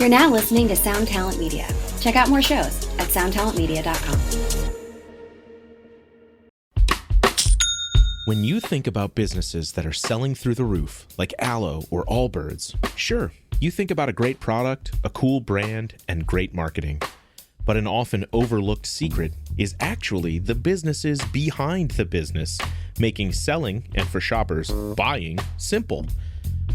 You're now listening to Sound Talent Media. Check out more shows at soundtalentmedia.com. When you think about businesses that are selling through the roof, like Aloe or Allbirds, sure, you think about a great product, a cool brand, and great marketing. But an often overlooked secret is actually the businesses behind the business, making selling, and for shoppers, buying, simple.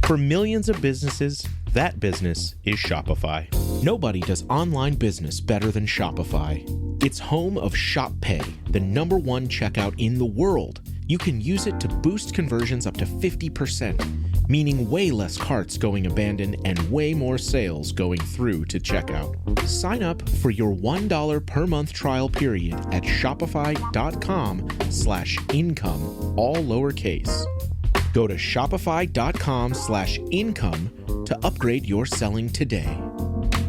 For millions of businesses, that business is Shopify. Nobody does online business better than Shopify. It's home of Shop Pay, the #1 checkout in the world. You can use it to boost conversions up to 50%, meaning way less carts going abandoned and way more sales going through to checkout. Sign up for your $1 per month trial period at shopify.com/income, all lowercase. Go to shopify.com/income to upgrade your selling today.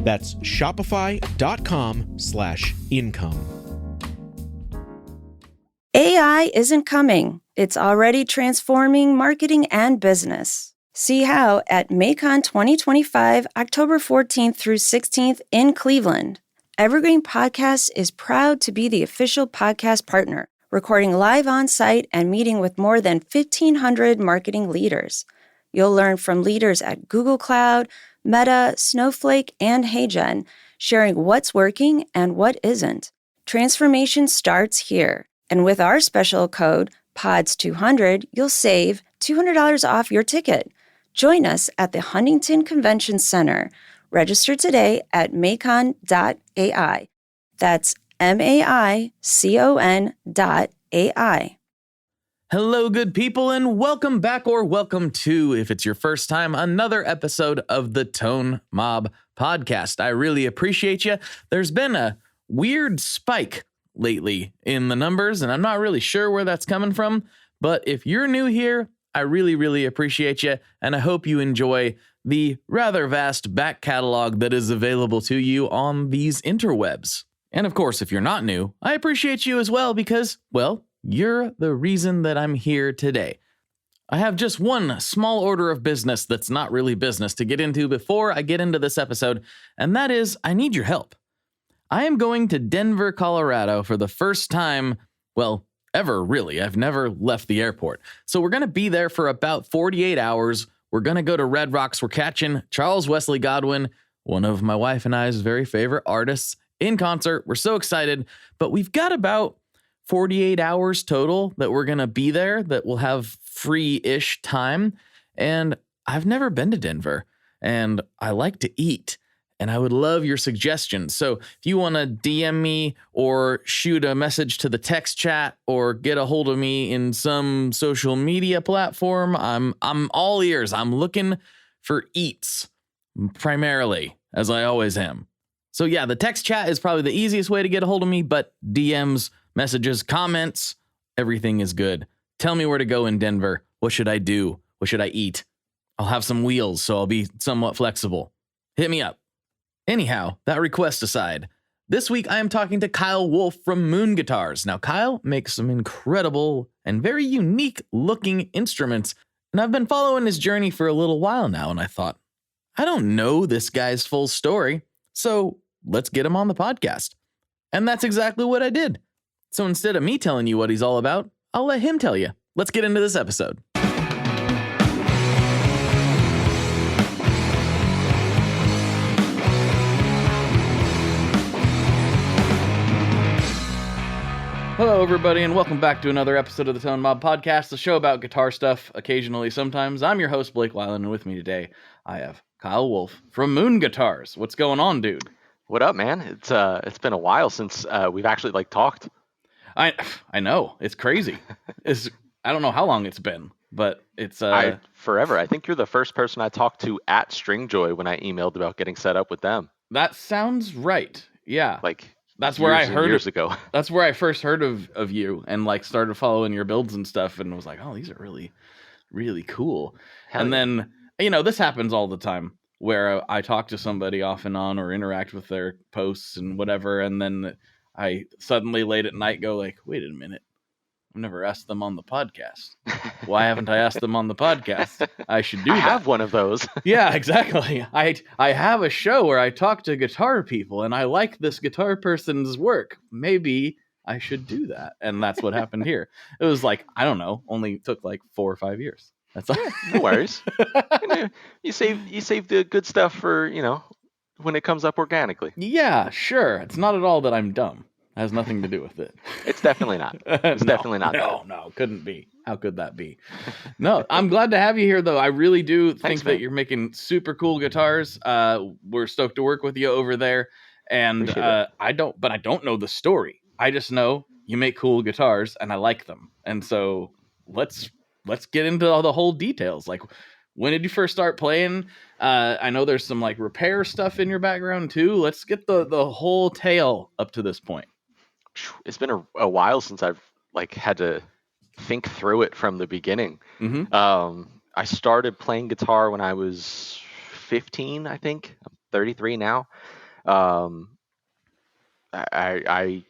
That's shopify.com/income. AI isn't coming. It's already transforming marketing and business. See how at MACON 2025, October 14th through 16th in Cleveland. Evergreen Podcasts is proud to be the official podcast partner, recording live on site and meeting with more than 1,500 marketing leaders. You'll learn from leaders at Google Cloud, Meta, Snowflake, and HeyGen, sharing what's working and what isn't. Transformation starts here. And with our special code, PODS200, you'll save $200 off your ticket. Join us at the Huntington Convention Center. Register today at macon.ai. That's MAICON.ai. Hello, good people, and welcome back, or welcome to, if it's your first time, another episode of the Tone Mob Podcast. I really appreciate you. There's been a weird spike lately in the numbers, and I'm not really sure where that's coming from, but if you're new here, I really appreciate you, and I hope you enjoy the rather vast back catalog that is available to you on these interwebs. And of course, if you're not new, I appreciate you as well because, well, you're the reason that I'm here today. I have just one small order of business that's not really business to get into before I get into this episode, and that is I need your help. I am going to Denver, Colorado for the first time, well, ever really. I've never left the airport. So we're going to be there for about 48 hours. We're going to go to Red Rocks. We're catching Charles Wesley Godwin, one of my wife and I's very favorite artists, in concert. We're so excited, but we've got about 48 hours total that we're going to be there that we'll have free-ish time. And I've never been to Denver, and I like to eat. And I would love your suggestions. So if you want to DM me or shoot a message to the text chat or get a hold of me in some social media platform, I'm all ears. I'm looking for eats primarily, as I always am. So yeah, the text chat is probably the easiest way to get a hold of me, but DMs, messages, comments, everything is good. Tell me where to go in Denver. What should I do? What should I eat? I'll have some wheels, so I'll be somewhat flexible. Hit me up. Anyhow, that request aside, this week I am talking to Kyle Wolfe from Moon Guitars. Now, Kyle makes some incredible and very unique looking instruments, and I've been following his journey for a little while now, and I thought, I don't know this guy's full story, so let's get him on the podcast. And that's exactly what I did. So instead of me telling you what he's all about, I'll let him tell you. Let's get into this episode. Hello, everybody, and welcome back to another episode of the Tone Mob Podcast, the show about guitar stuff, occasionally, sometimes. I'm your host, Blake Weiland, and with me today, I have Kyle Wolfe from Moon Guitars. What's going on, dude? What up, man? It's been a while since we've actually talked. I know, it's crazy. I don't know how long it's been, but it's forever. I think you're the first person I talked to at Stringjoy when I emailed about getting set up with them. That sounds right. Yeah, that's years where I heard years ago. That's where I first heard of you and started following your builds and stuff, and was like, oh, these are really, really cool. Hell and yeah. then this happens all the time where I talk to somebody off and on or interact with their posts and whatever, and then I suddenly late at night go wait a minute, I've never asked them on the podcast. Why haven't I asked them on the podcast? I should do I that. have one of those. Yeah, exactly. I have a show where I talk to guitar people, and I like this guitar person's work. Maybe I should do that. And that's what happened here. It was like, I don't know, only took like 4 or 5 years. That's all. No worries. You save the good stuff for, when it comes up organically. Yeah, sure. It's not at all that I'm dumb. It has nothing to do with it. It's definitely not. It's definitely not. No, couldn't be. How could that be? No, I'm glad to have you here, though. I really do think that you're making super cool guitars. We're stoked to work with you over there. And I don't know the story. I just know you make cool guitars, and I like them. And so let's get into all the whole details. Like, when did you first start playing? I know there's some like repair stuff in your background too. Let's get the whole tale up to this point. It's been a while since I've had to think through it from the beginning. Mm-hmm. I started playing guitar when I was 15, I think. I'm 33 now. I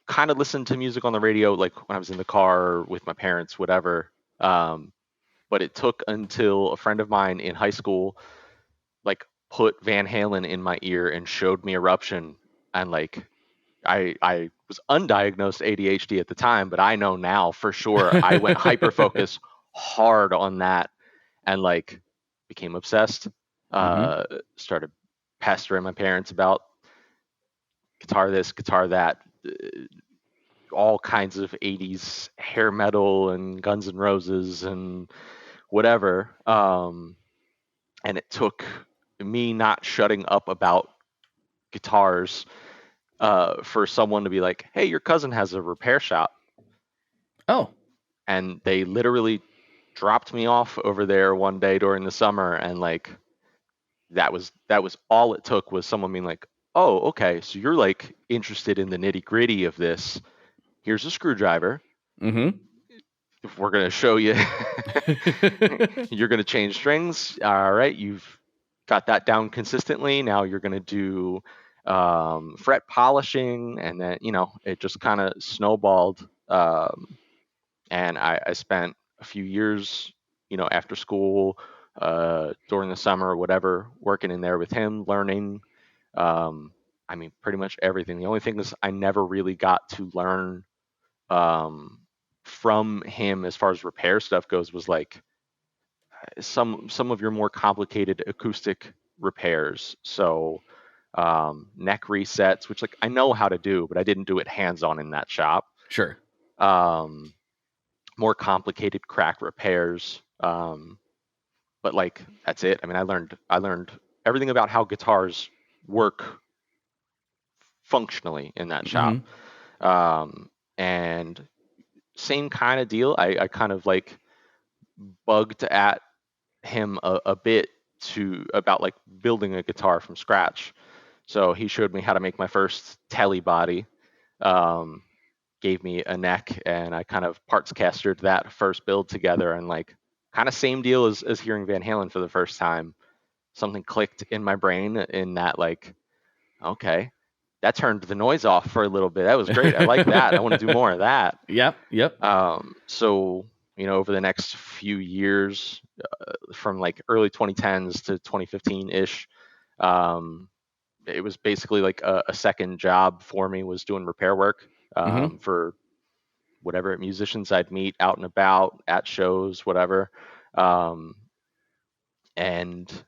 kind of listened to music on the radio, like when I was in the car with my parents, whatever. But it took until a friend of mine in high school, put Van Halen in my ear and showed me Eruption, and I was undiagnosed ADHD at the time, but I know now for sure I went hyper focus hard on that and became obsessed. Started pestering my parents about guitar this, guitar that, all kinds of 80s hair metal and Guns N' Roses and whatever. And it took me not shutting up about guitars for someone to be like, hey, your cousin has a repair shop. Oh. And they literally dropped me off over there one day during the summer, and that was all it took, was someone being like, oh, okay, so you're interested in the nitty gritty of this. Here's a screwdriver. Mm-hmm. If we're gonna show you, you're gonna change strings. All right, you've got that down consistently. Now you're gonna do fret polishing, and then it just kind of snowballed. And I spent a few years, after school, during the summer or whatever, working in there with him, learning. Pretty much everything. The only thing is I never really got to learn from him as far as repair stuff goes, was some of your more complicated acoustic repairs. So neck resets, which I know how to do, but I didn't do it hands-on in that shop. Sure. More complicated crack repairs, but that's it. I learned everything about how guitars work functionally in that shop. And same kind of deal. I kind of bugged at him a bit about building a guitar from scratch. So he showed me how to make my first Tele body, gave me a neck, and I kind of parts castered that first build together, and kind of same deal as hearing Van Halen for the first time. Something clicked in my brain in that okay, that turned the noise off for a little bit. That was great. I like that. I want to do more of that. Yep. So, over the next few years, from early 2010s to 2015-ish, it was basically a second job for me, was doing repair work for whatever musicians I'd meet out and about at shows, whatever. And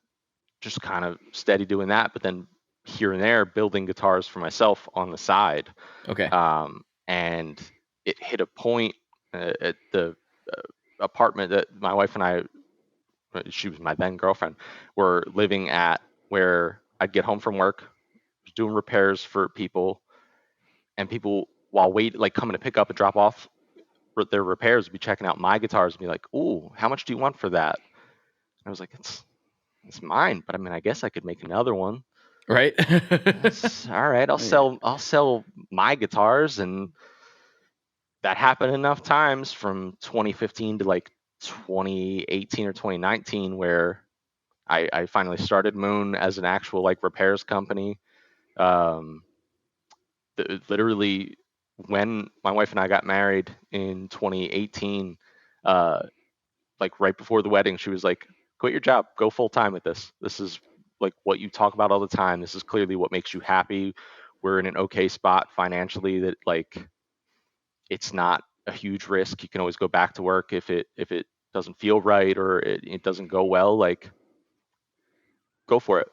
just kind of steady doing that, but then here and there building guitars for myself on the side. Okay. And it hit a point at the apartment that my wife and I, she was my then girlfriend, were living at, where I'd get home from work, doing repairs for people, and people, while coming to pick up and drop off their repairs, would be checking out my guitars and be like, ooh, how much do you want for that? And I was like, it's mine, but I guess I could make another one. Right. All right, I'll sell my guitars. And that happened enough times from 2015 to 2018 or 2019, where I finally started Moon as an actual repairs company. Literally when my wife and I got married in 2018, like right before the wedding, she was like, quit your job, go full time with this. This is like what you talk about all the time. This is clearly what makes you happy. We're in an okay spot financially that like it's not a huge risk. You can always go back to work if it doesn't feel right or it doesn't go well, like go for it.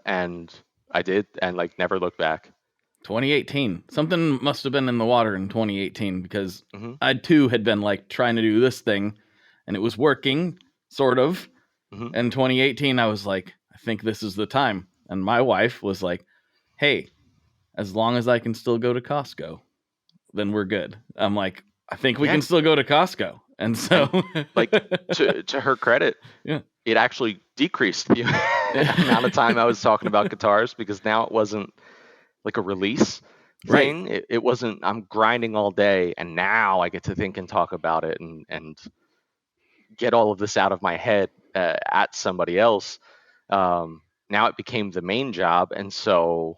And I did, and like never looked back. 2018. Something must have been in the water in 2018 because Hmm. I too had been like trying to do this thing and it was working, sort of. Hmm. In 2018, I was like, I think this is the time. And my wife was like, hey, as long as I can still go to Costco, then we're good. I'm like, I think we Yeah, can still go to Costco. And so, and like to her credit, yeah. it actually decreased the amount of time I was talking about guitars because now it wasn't like a release Right. thing. It wasn't I'm grinding all day and now I get to think and talk about it and get all of this out of my head at somebody else. Now it became the main job, and so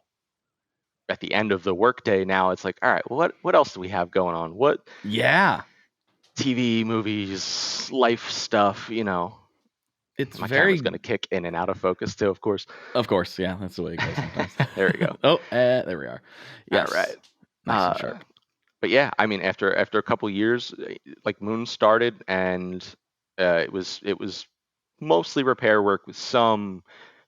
at the end of the workday, now it's like, all right, well, what else do we have going on? What Yeah. TV, movies, life stuff? It's My camera's very, going to kick in and out of focus too, of course. of course. Yeah. That's the way it goes sometimes. There we go. Oh, there we are. Yes. All right. Nice and sharp. But yeah, I mean, after a couple years, like Moon started, and it was mostly repair work with some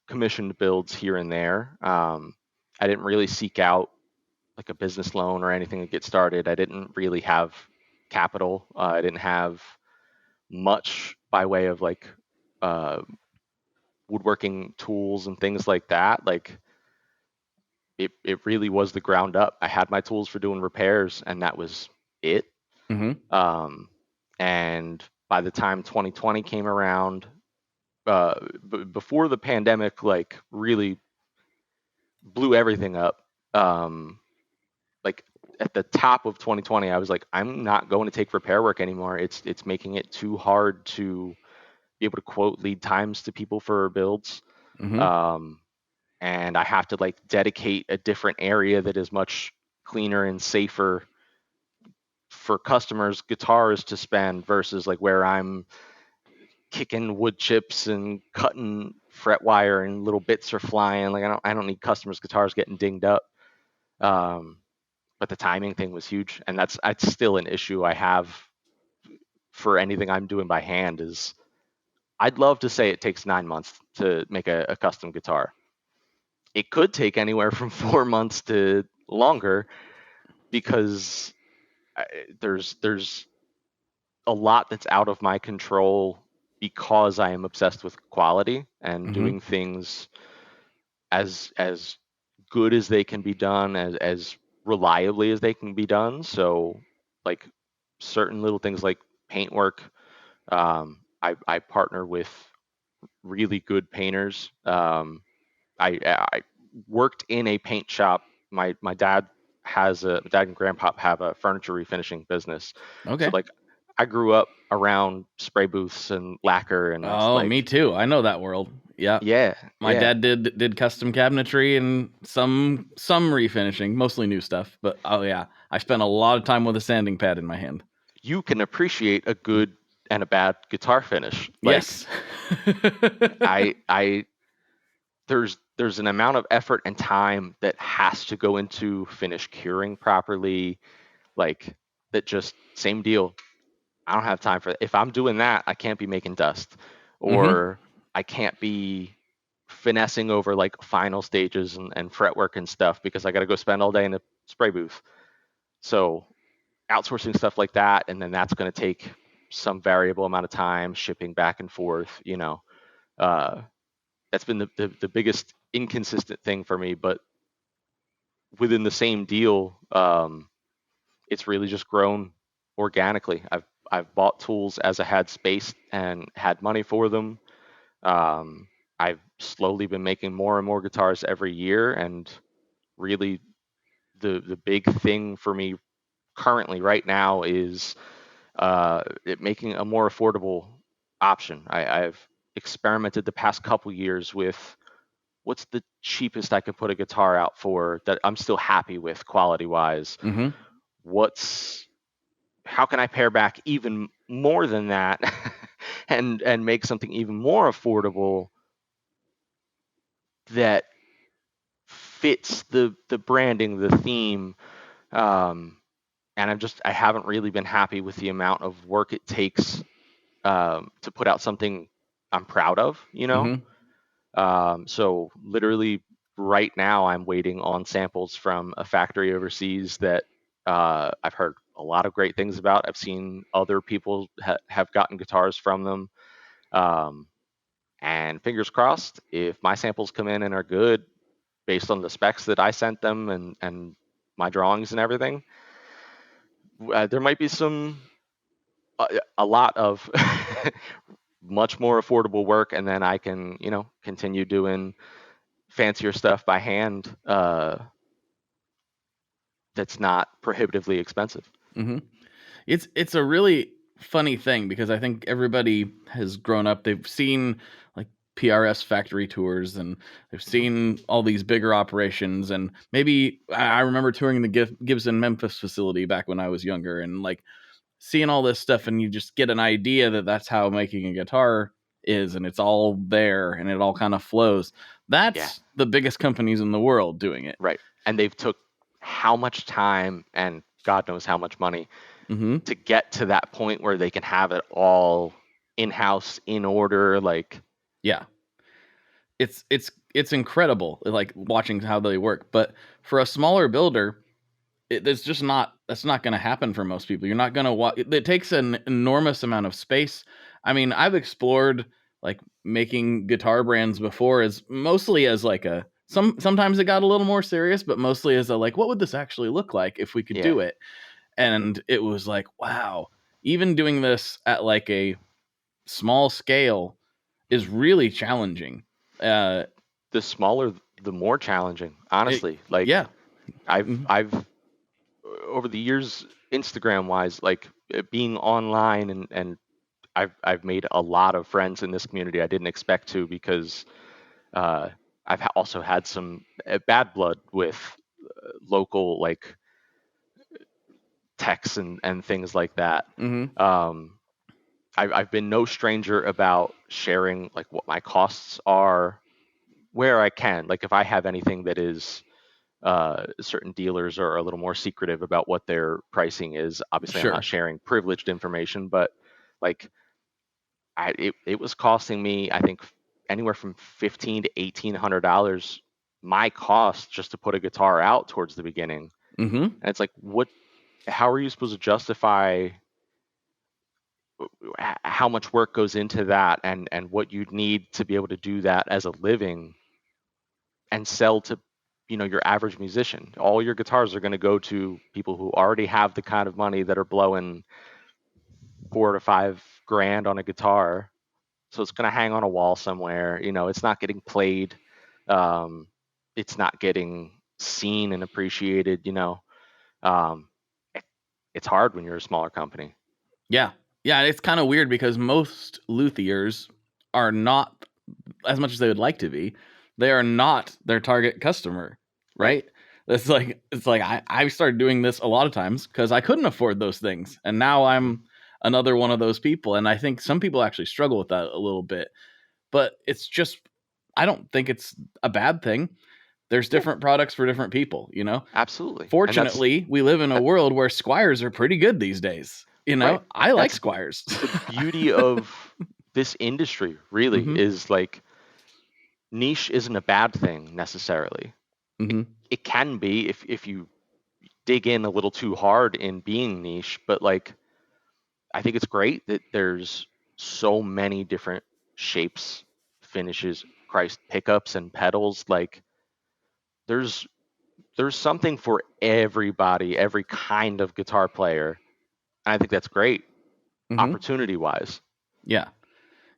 commissioned builds here and there. I didn't really seek out like a business loan or anything to get started. I didn't really have capital. I didn't have much by way of like uh, woodworking tools and things like that. Like it really was the ground up. I had my tools for doing repairs, and that was it. Mm-hmm. Um, and by the time 2020 came around, before the pandemic, like really blew everything up. Like at the top of 2020, I was like, I'm not going to take repair work anymore. It's making it too hard to be able to quote lead times to people for builds. Mm-hmm. And I have to like dedicate a different area that is much cleaner and safer for customers' guitars to spend versus like where I'm kicking wood chips and cutting fret wire and little bits are flying. Like I don't need customers' guitars getting dinged up. But the timing thing was huge, and that's still an issue I have for anything I'm doing by hand. Is I'd love to say it takes 9 months to make a custom guitar. It could take anywhere from 4 months to longer because there's a lot that's out of my control because I am obsessed with quality and Mm-hmm. doing things as good as they can be done, as reliably as they can be done. So like certain little things like paintwork, I partner with really good painters. I worked in a paint shop. My dad and grandpa have a furniture refinishing business. Okay. So like I grew up around spray booths and lacquer and Oh, like me too. I know that world. Yeah. yeah, My yeah. dad did custom cabinetry and some refinishing, mostly new stuff. But oh yeah, I spent a lot of time with a sanding pad in my hand. You can appreciate a good and a bad guitar finish. Like Yes. I there's an amount of effort and time that has to go into finish curing properly. Like that just same deal. I don't have time for that. If I'm doing that, I can't be making dust or I can't be finessing over like final stages and fretwork and stuff because I got to go spend all day in a spray booth. So outsourcing stuff like that, and then that's going to take some variable amount of time shipping back and forth. uh, that's been the biggest inconsistent thing for me, but within the same deal, it's really just grown organically. I've bought tools as I had space and had money for them. I've slowly been making more and more guitars every year, and really the big thing for me currently right now is making a more affordable option. I've experimented the past couple years with what's the cheapest I could put a guitar out for that I'm still happy with quality wise. Mm-hmm. how can I pare back even more than that and make something even more affordable that fits the branding, the theme. And I haven't really been happy with the amount of work it takes to put out something I'm proud of, So literally right now I'm waiting on samples from a factory overseas that I've heard a lot of great things about. I've seen other people have gotten guitars from them. And fingers crossed, if my samples come in and are good based on the specs that I sent them and my drawings and everything, there might be a lot of much more affordable work, and then I can, continue doing fancier stuff by hand that's not prohibitively expensive. Mm-hmm. It's a really funny thing because I think everybody has grown up. They've seen like PRS factory tours and they've seen all these bigger operations. And maybe I remember touring the Gibson Memphis facility back when I was younger and like seeing all this stuff, and you just get an idea that that's how making a guitar is, and it's all there and it all kind of flows. That's the biggest companies in the world doing it. Right. And they've took how much time and God knows how much money to get to that point where they can have it all in-house, in order. Like, yeah, it's incredible, like watching how they work. But for a smaller builder, that's not going to happen for most people. You're not going to it takes an enormous amount of space. I mean, I've explored like making guitar brands before as mostly as like sometimes it got a little more serious, but mostly as a like, what would this actually look like if we could do it? And it was like, wow, even doing this at like a small scale is really challenging. The smaller, the more challenging, honestly. I've over the years, Instagram wise, like being online and I've made a lot of friends in this community. I didn't expect to, because I've also had some bad blood with local like techs and things like that. I've been no stranger about sharing like what my costs are where I can. Like if I have anything that is certain dealers are a little more secretive about what their pricing is. Obviously, I'm not sharing privileged information, but like it was costing me, I think, anywhere from $1,500 to $1,800 my cost just to put a guitar out towards the beginning. And it's like, how are you supposed to justify how much work goes into that and what you'd need to be able to do that as a living and sell to your average musician? All your guitars are going to go to people who already have the kind of money that are blowing $4,000 to $5,000 on a guitar. So it's going to hang on a wall somewhere. It's not getting played. It's not getting seen and appreciated. It's hard when you're a smaller company. Yeah. It's kind of weird because most luthiers are not, as much as they would like to be, they are not their target customer, right? It's like I started doing this a lot of times because I couldn't afford those things, and now I'm another one of those people. And I think some people actually struggle with that a little bit, but it's just, I don't think it's a bad thing. There's different products for different people, Absolutely. Fortunately, we live in a world where Squires are pretty good these days. I like Squires. The beauty of this industry really is like niche isn't a bad thing necessarily. It can be if you dig in a little too hard in being niche, but like I think it's great that there's so many different shapes, finishes, Christ, pickups and pedals. Like there's something for everybody, every kind of guitar player. And I think that's great, opportunity wise. Yeah,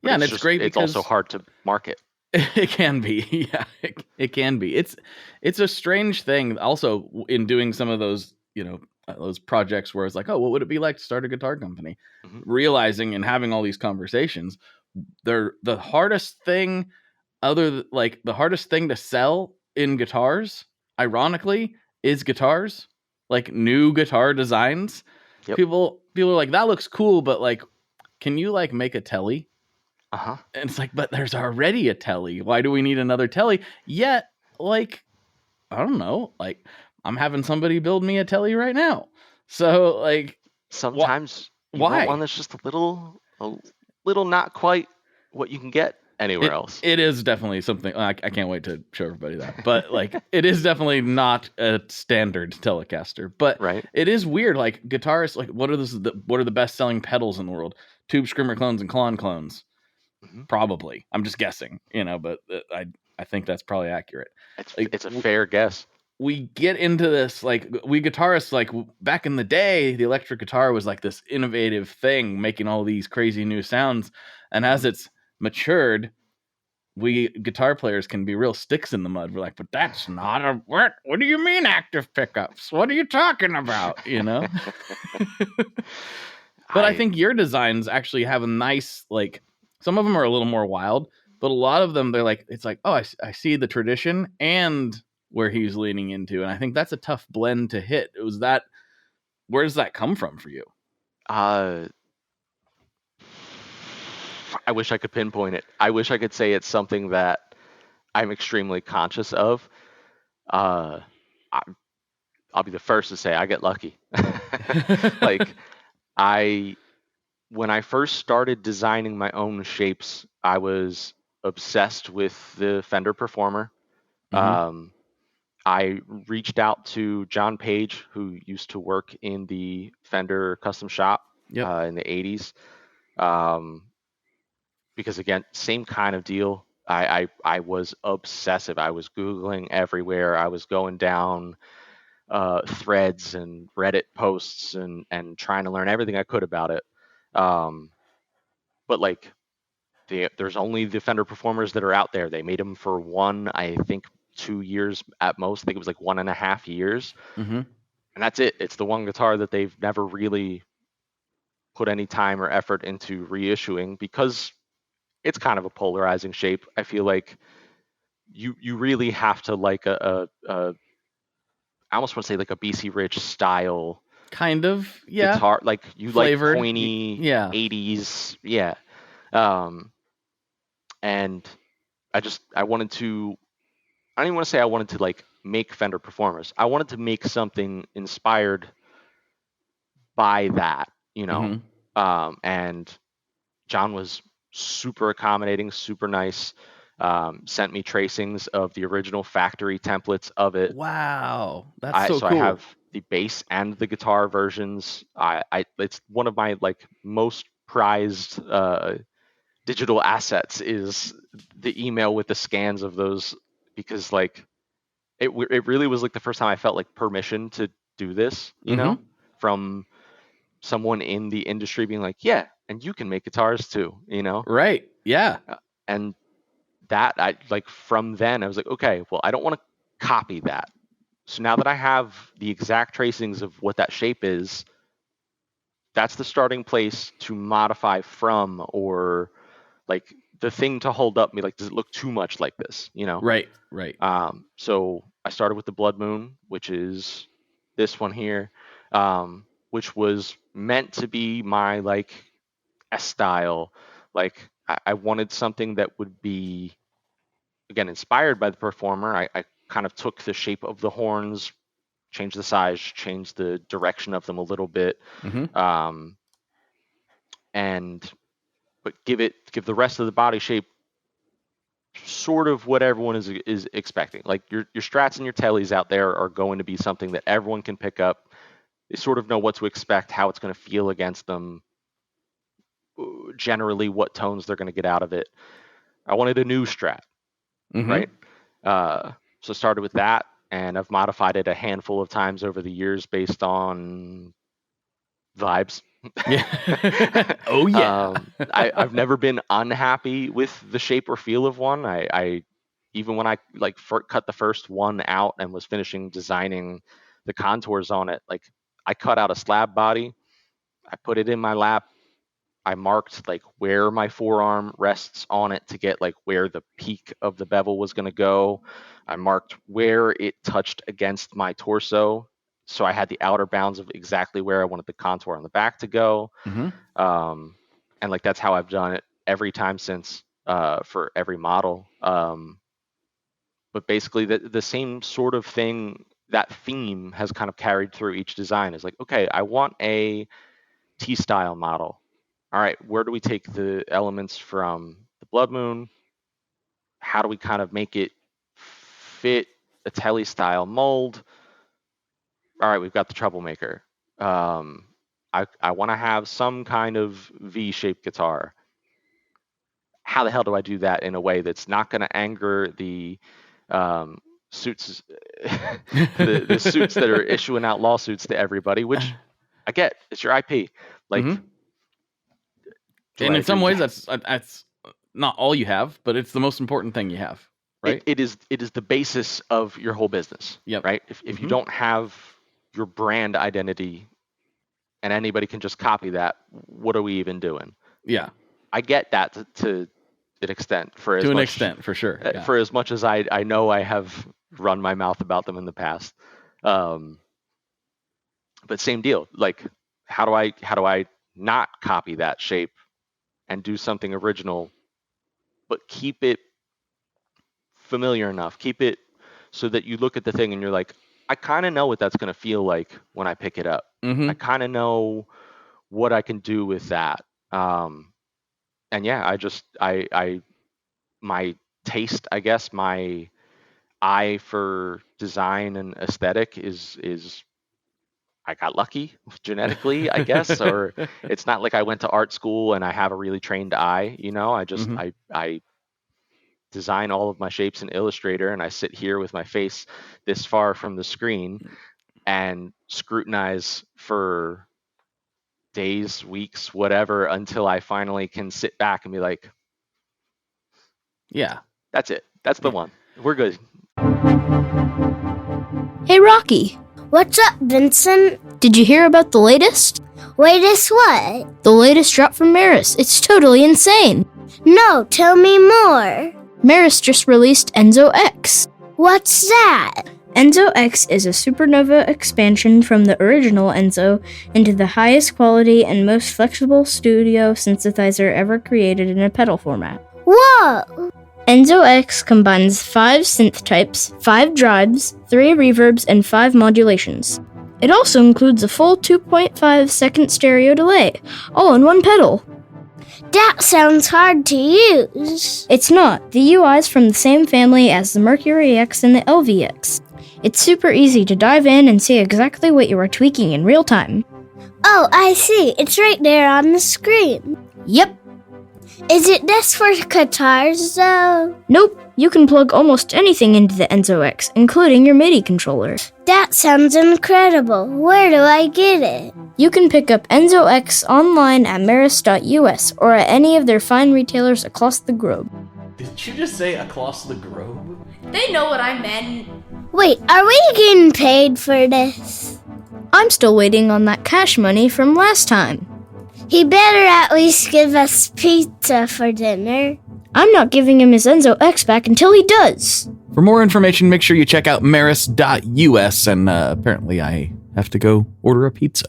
and it's great because it's also hard to market. It can be. Yeah, it can be. It's a strange thing also in doing some of those, those projects where it's like, oh, what would it be like to start a guitar company? Realizing and having all these conversations, they're the hardest thing the hardest thing to sell in guitars, ironically, is guitars. like new guitar designs, Yep. people are like, that looks cool, but like, can you like make a Tele? Uh-huh. And it's like, but there's already a Tele. Why do we need another Tele? Yet, like, I don't know. Like, I'm having somebody build me a Tele right now. So, like, Sometimes you why? want one that's just a little not quite what you can get anywhere else. It is definitely something. I can't wait to show everybody that. But like, it is definitely not a standard Telecaster. But Right. it is weird. Like guitarists, like what are the best selling pedals in the world? Tube screamer clones and Klon clones. Mm-hmm. Probably. I'm just guessing. But I think that's probably accurate. It's a fair guess. We get into this, like, we guitarists, like, back in the day, the electric guitar was like this innovative thing, making all these crazy new sounds. And as it's matured, we guitar players can be real sticks in the mud. We're like, but that's not a what do you mean active pickups? What are you talking about? But I think your designs actually have a nice, like, some of them are a little more wild, but a lot of them, they're like, it's like, oh, I see the tradition and where he's leaning into. And I think that's a tough blend to hit. Where does that come from for you? I wish I could pinpoint it. I wish I could say it's something that I'm extremely conscious of. I'll be the first to say I get lucky. Like when I first started designing my own shapes, I was obsessed with the Fender Performer. Mm-hmm. I reached out to John Page, who used to work in the Fender custom shop in the 80s. Because again, same kind of deal. I was obsessive. I was Googling everywhere. I was going down threads and Reddit posts and trying to learn everything I could about it. But like, there's only the Fender Performers that are out there. They made them for I think 2 years at most. I think it was like 1.5 years. Mm-hmm. And that's it. It's the one guitar that they've never really put any time or effort into reissuing because it's kind of a polarizing shape. I feel like you really have to like I almost want to say like a BC Rich style kind of guitar. Like you flavored, like pointy 80s, yeah. And I wanted to. I don't even want to say I wanted to like make Fender Performers. I wanted to make something inspired by that, Mm-hmm. And John was super accommodating, super nice. Sent me tracings of the original factory templates of it. Wow, that's so cool. I have the bass and the guitar versions. It's one of my like most prized digital assets is the email with the scans of those, because like it really was like the first time I felt like permission to do this, Mm-hmm. From someone in the industry being like, yeah, and you can make guitars too, Right. Yeah. And that I like from then I was like, okay, well, I don't want to copy that. So now that I have the exact tracings of what that shape is, that's the starting place to modify from, or like the thing to hold up me, like, does it look too much like this, Right. So I started with the Blood Moon, which is this one here, which was meant to be my like S style. Like I wanted something that would be, again, inspired by the Performer. I kind of took the shape of the horns, changed the size, changed the direction of them a little bit, Mm-hmm. but give the rest of the body shape sort of what everyone is expecting. Like your Strats and your Teles out there are going to be something that everyone can pick up. They sort of know what to expect, how it's going to feel against them, generally what tones they're going to get out of it. I wanted a new Strat, Mm-hmm. right? So started with that, and I've modified it a handful of times over the years based on vibes. Yeah. Oh yeah. I've never been unhappy with the shape or feel of one. I even when I like cut the first one out and was finishing designing the contours on it, like I cut out a slab body, I put it in my lap, I marked like where my forearm rests on it to get like where the peak of the bevel was going to go. I marked where it touched against my torso so I had the outer bounds of exactly where I wanted the contour on the back to go. And like that's how I've done it every time since, for every model. But basically the same sort of thing, that theme has kind of carried through each design. Is like, okay, I want a T-style model. All right, where do we take the elements from the Blood Moon? How do we kind of make it fit a Tele style mold? All right, we've got the Troublemaker. I want to have some kind of V-shaped guitar. How the hell do I do that in a way that's not going to anger the suits, the suits that are issuing out lawsuits to everybody? Which I get, it's your IP. Like, and in some ways, that's not all you have, but it's the most important thing you have, right? It is the basis of your whole business. Yep. Right. If you don't have your brand identity, and anybody can just copy that, what are we even doing? Yeah. I get that to an extent. For sure. Yeah. For as much as I know I have run my mouth about them in the past. But same deal. Like, how do I not copy that shape and do something original, but keep it familiar enough, keep it so that you look at the thing and you're like, I kind of know what that's going to feel like when I pick it up. I kind of know what I can do with that. And yeah, I my taste, I guess, my eye for design and aesthetic is I got lucky genetically, I guess, or it's not like I went to art school and I have a really trained eye, you know. I just I design all of my shapes in Illustrator, and I sit here with my face this far from the screen and scrutinize for days, weeks, whatever, until I finally can sit back and be like, yeah, that's it. That's the one. We're good. Hey, Rocky. What's up, Vincent? Did you hear about the latest? Latest what? The latest drop from Maris. It's totally insane. No, tell me more. Maris just released Enzo X. What's that? Enzo X is a supernova expansion from the original Enzo into the highest quality and most flexible studio synthesizer ever created in a pedal format. Whoa! Enzo X combines 5 synth types, 5 drives, 3 reverbs, and 5 modulations. It also includes a full 2.5 second stereo delay, all in one pedal. That sounds hard to use. It's not. The UI is from the same family as the Mercury X and the LVX. It's super easy to dive in and see exactly what you are tweaking in real time. Oh, I see. It's right there on the screen. Yep. Is it this for guitars, though? Nope. You can plug almost anything into the Enzo X, including your MIDI controller. That sounds incredible. Where do I get it? You can pick up Enzo X online at maris.us or at any of their fine retailers across the globe. Did you just say across the globe? They know what I meant. Wait, are we getting paid for this? I'm still waiting on that cash money from last time. He better at least give us pizza for dinner. I'm not giving him his Enzo X back until he does. For more information, make sure you check out maris.us, and apparently I have to go order a pizza.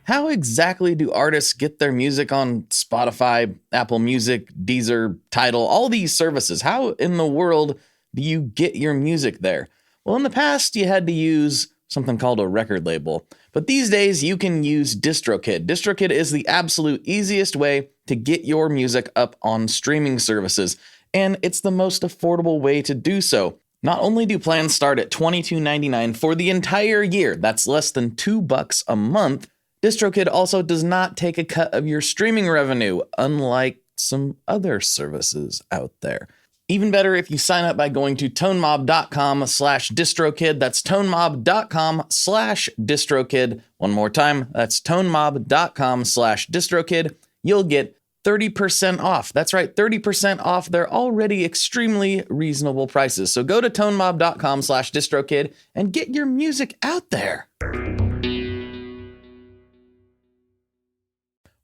How exactly do artists get their music on Spotify, Apple Music, Deezer, Tidal, all these services? How in the world do you get your music there? Well, in the past, you had to use something called a record label. But these days, you can use DistroKid. DistroKid is the absolute easiest way to get your music up on streaming services, and it's the most affordable way to do so. Not only do plans start at $22.99 for the entire year, that's less than $2 a month, DistroKid also does not take a cut of your streaming revenue, unlike some other services out there. Even better if you sign up by going to tonemob.com/distrokid. That's tonemob.com/distrokid. One more time, that's tonemob.com/distrokid. You'll get 30% off. That's right, 30% off their already extremely reasonable prices. So go to tonemob.com/distrokid and get your music out there.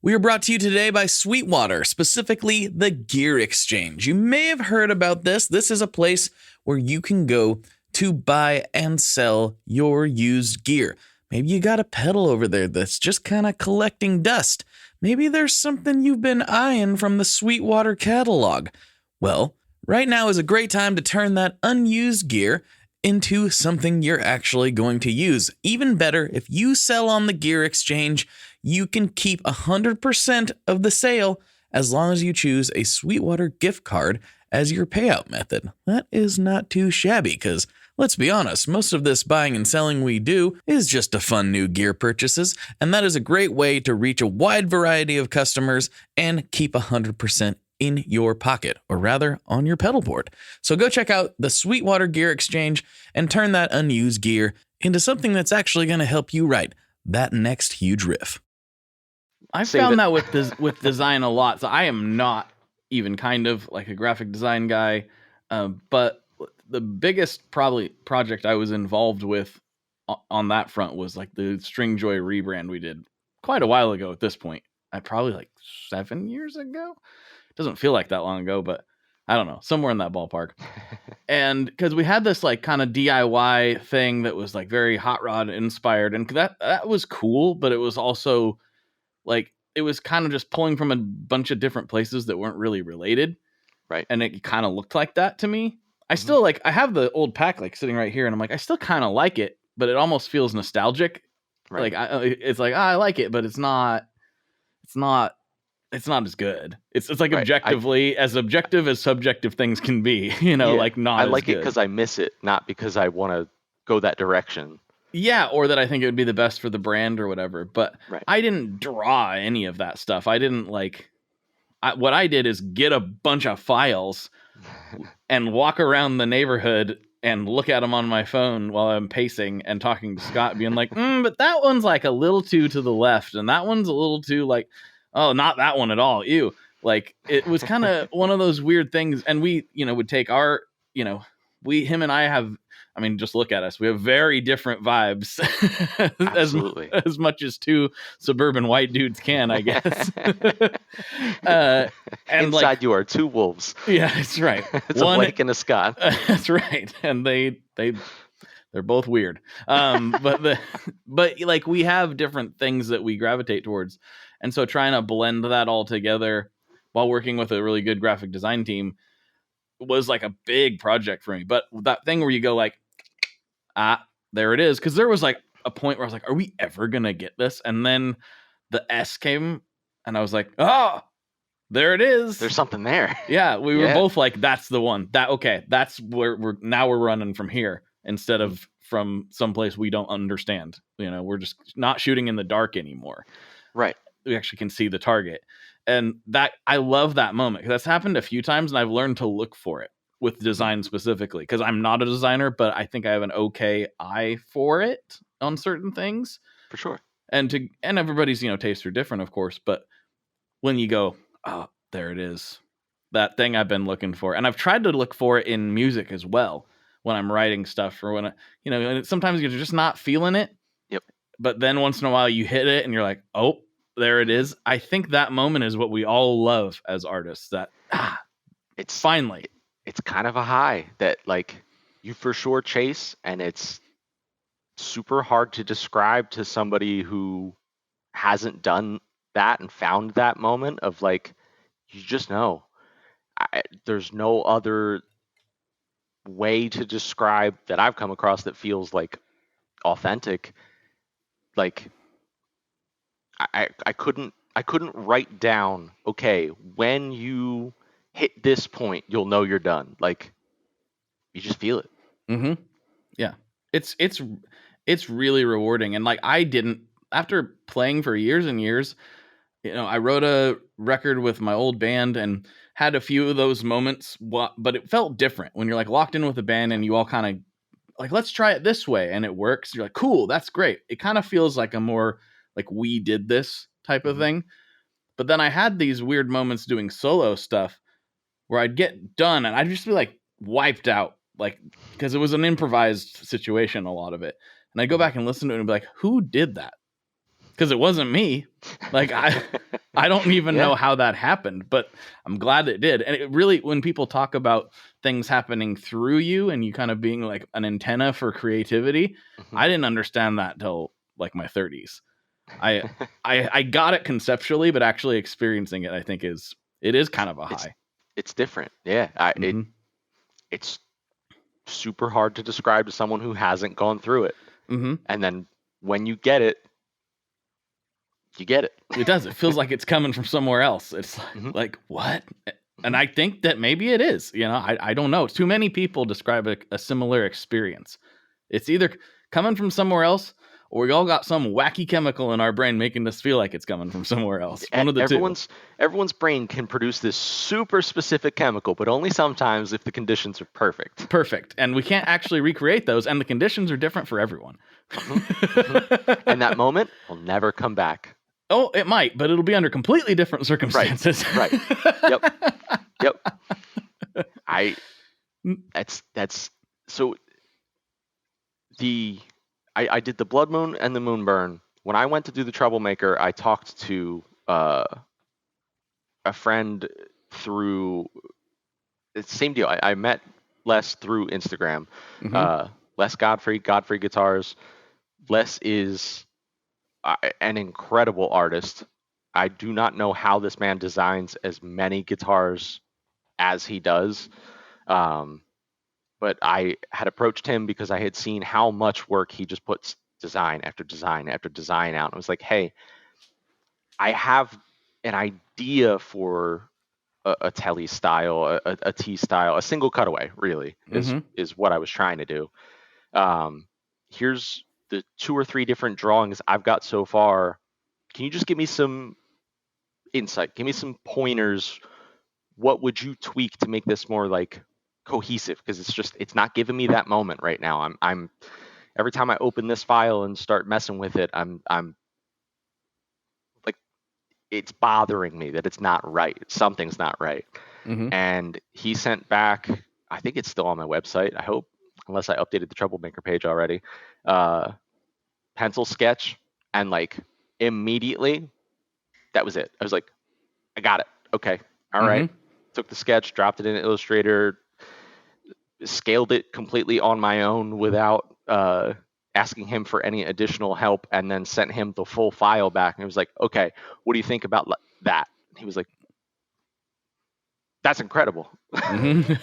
We are brought to you today by Sweetwater, specifically the Gear Exchange. You may have heard about this. This is a place where you can go to buy and sell your used gear. Maybe you got a pedal over there that's just kind of collecting dust. Maybe there's something you've been eyeing from the Sweetwater catalog. Well, right now is a great time to turn that unused gear into something you're actually going to use. Even better, if you sell on the Gear Exchange, you can keep 100% of the sale as long as you choose a Sweetwater gift card as your payout method. That is not too shabby because, let's be honest, most of this buying and selling we do is just to fund new gear purchases, and that is a great way to reach a wide variety of customers and keep 100% in your pocket, or rather on your pedal board. So go check out the Sweetwater Gear Exchange and turn that unused gear into something that's actually going to help you write that next huge riff. I found that with design a lot. So I am not even kind of like a graphic design guy, but the biggest probably project I was involved with on that front was like the Stringjoy rebrand we did quite a while ago at this point. Probably like 7 years ago. Doesn't feel like that long ago, but I don't know, somewhere in that ballpark. And because we had this like kind of DIY thing that was like very hot rod inspired, and that was cool, but it was also like it was kind of just pulling from a bunch of different places that weren't really related, right? And it kind of looked like that to me. I still like, I have the old pack like sitting right here, and I'm like, I still kind of like it, but it almost feels nostalgic. Right. Like it's like I like it, but it's not as good. It's like right. Objectively as objective as subjective things can be, like not. I like as good. It because I miss it, not because I want to go that direction. Yeah, or that I think it would be the best for the brand or whatever. But right. I didn't draw any of that stuff. I didn't what I did is get a bunch of files and walk around the neighborhood and look at them on my phone while I'm pacing and talking to Scott, being like, but that one's like a little too to the left, and that one's a little too like, oh, not that one at all. Ew. Like it was kind of one of those weird things. And we, would take our, him and I have, I mean, just look at us. We have very different vibes as much as two suburban white dudes can, I guess. And inside you are two wolves. Yeah, that's right. It's one, a Blake and a Scott. That's right. And they're both weird. But like we have different things that we gravitate towards. And so trying to blend that all together while working with a really good graphic design team was like a big project for me. But that thing where you go like, there it is. Because there was like a point where I was like, are we ever going to get this? And then the S came and I was like, oh, there it is. There's something there. Yeah, we were both like, that's the one. That's where we're running from here instead of from someplace we don't understand. We're just not shooting in the dark anymore. Right. We actually can see the target. And that I love that moment because that's happened a few times and I've learned to look for it with design specifically because I'm not a designer, but I think I have an okay eye for it on certain things. For sure. And everybody's, tastes are different, of course. But when you go, oh, there it is, that thing I've been looking for. And I've tried to look for it in music as well when I'm writing stuff or when, and sometimes you're just not feeling it. Yep. But then once in a while you hit it and you're like, oh, there it is. I think that moment is what we all love as artists. That it's finally. It's kind of a high that like you for sure chase, and it's super hard to describe to somebody who hasn't done that and found that moment of like, you just know. There's no other way to describe that I've come across that feels like authentic. Like I couldn't write down, okay, when you hit this point, you'll know you're done. Like you just feel it. Mm-hmm. Yeah. It's really rewarding. And like I didn't, after playing for years and years, I wrote a record with my old band and had a few of those moments, but it felt different when you're like locked in with a band and you all kind of like, let's try it this way. And it works. You're like, cool, that's great. It kind of feels like a more like we did this type of thing. But then I had these weird moments doing solo stuff where I'd get done and I'd just be like wiped out, like, because it was an improvised situation, a lot of it. And I'd go back and listen to it and be like, who did that? Because it wasn't me. Like I don't even know how that happened, but I'm glad it did. And it really, when people talk about things happening through you and you kind of being like an antenna for creativity, I didn't understand that till like my 30s. I got it conceptually, but actually experiencing it, I think it is kind of a high. It's different. Yeah. It's super hard to describe to someone who hasn't gone through it. And then when you get it, you get it. It does. It feels like it's coming from somewhere else. It's like, what? And I think that maybe it is. You know, I don't know. Too many people describe a similar experience. It's either coming from somewhere else, or we all got some wacky chemical in our brain making us feel like it's coming from somewhere else. One of the two. Everyone's brain can produce this super specific chemical, but only sometimes if the conditions are perfect. Perfect. And we can't actually recreate those, and the conditions are different for everyone. And that moment will never come back. Oh, it might, but it'll be under completely different circumstances. Right. Yep. That's so I did the Blood Moon and the Moonburn. When I went to do the Troublemaker, I talked to a friend through the same deal. I met Les through Instagram. Les Godfrey Guitars. Les is an incredible artist. I do not know how this man designs as many guitars as he does. But I had approached him because I had seen how much work he just puts design after design after design out. And I was like, hey, I have an idea for a Tele style, a T style, a single cutaway, really, is what I was trying to do. Here's the 2 or 3 different drawings I've got so far. Can you just give me some insight? Give me some pointers. What would you tweak to make this more like cohesive? Because it's not giving me that moment right now. I'm every time I open this file and start messing with it, I'm like, it's bothering me that it's not right. Something's not right. And he sent back, I think it's still on my website, I hope, unless I updated the Troublemaker page already, pencil sketch, and like immediately that was it. I was like, I got it. Okay. All right. Took the sketch, dropped it in Illustrator, scaled it completely on my own without asking him for any additional help, and then sent him the full file back. And he was like, okay, what do you think about that? And he was like, that's incredible. And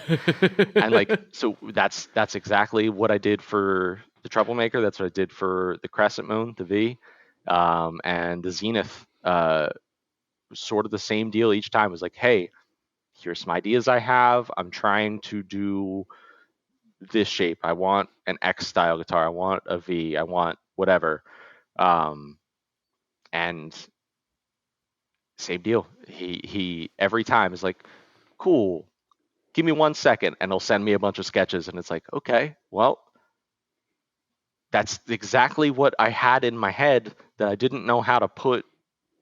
like, so that's exactly what I did for the Troublemaker. That's what I did for the Crescent Moon, the V, and the Zenith. Sort of the same deal each time. It was like, hey, here's some ideas I have. I'm trying to do this shape. I want an X style guitar. I want a V. I want whatever. And same deal. He every time is like, cool, give me 1 second, and he'll send me a bunch of sketches, and it's like, okay, well, that's exactly what I had in my head that I didn't know how to put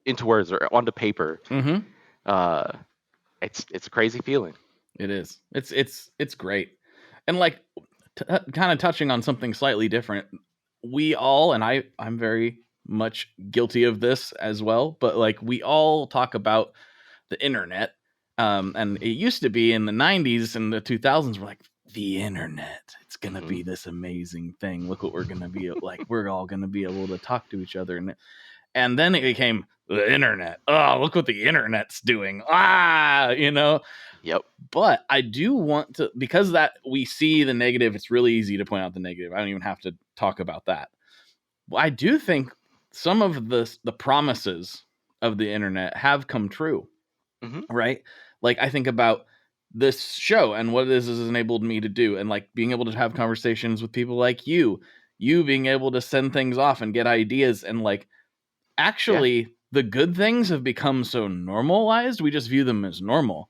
into words or onto paper. It's a crazy feeling. It is. It's great. And like kind of touching on something slightly different, we all, and I'm very much guilty of this as well, but like we all talk about the internet. And it used to be in the 90s and the 2000s, we're like, the internet, it's going to be this amazing thing. Look what we're going to be like. We're all going to be able to talk to each other. And then it became the internet. Oh, look what the internet's doing. Yep. But I do want to, because that we see the negative, it's really easy to point out the negative. I don't even have to talk about that. Well, I do think some of the promises of the internet have come true, right? Like I think about this show and what this has enabled me to do, and like being able to have conversations with people like you being able to send things off and get ideas, and like actually the good things have become so normalized. We just view them as normal,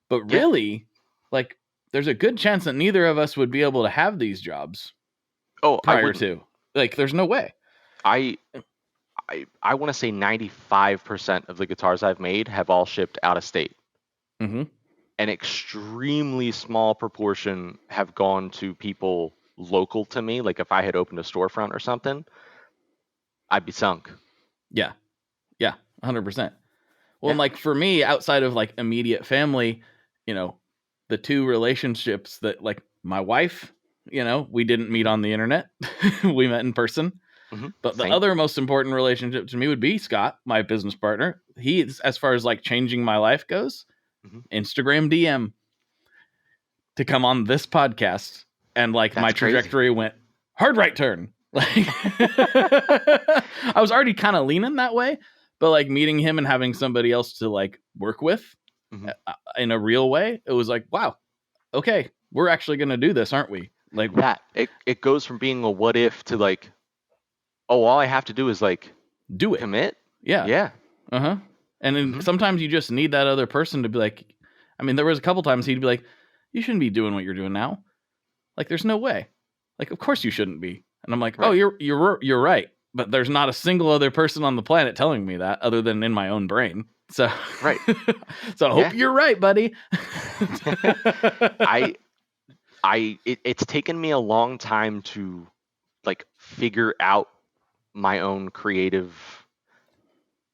but really like there's a good chance that neither of us would be able to have these jobs prior to. Like there's no way. I want to say 95% of the guitars I've made have all shipped out of state. An extremely small proportion have gone to people local to me. Like if I had opened a storefront or something, I'd be sunk. Yeah, 100%. Well, and like for me, outside of like immediate family, the two relationships that like my wife, we didn't meet on the internet. We met in person. Mm-hmm. But the other most important relationship to me would be Scott, my business partner. He is, as far as like changing my life goes, Instagram DM to come on this podcast. And like my trajectory went hard right turn. Like I was already kind of leaning that way, but like meeting him and having somebody else to like work with in a real way, it was like, wow, okay, we're actually going to do this, aren't we? Like that it goes from being a what if to like, oh, all I have to do is like do it, commit. Yeah. And then sometimes you just need that other person to be like, I mean, there was a couple times he'd be like, you shouldn't be doing what you're doing now. Like, there's no way. Like, of course you shouldn't be. And I'm like, oh, you're right. But there's not a single other person on the planet telling me that other than in my own brain. So, right. So I hope you're right, buddy. It's taken me a long time to like figure out my own creative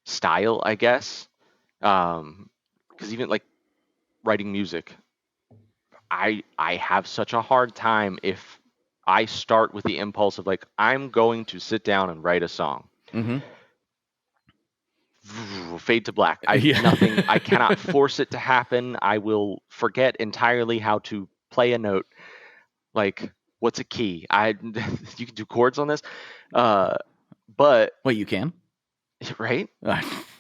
style, I guess. Because even like writing music, I have such a hard time if I start with the impulse of like, I'm going to sit down and write a song. Fade to black. Nothing. I cannot force it to happen. I will forget entirely how to play a note. Like, what's a key? You can do chords on this, but wait, you can, right?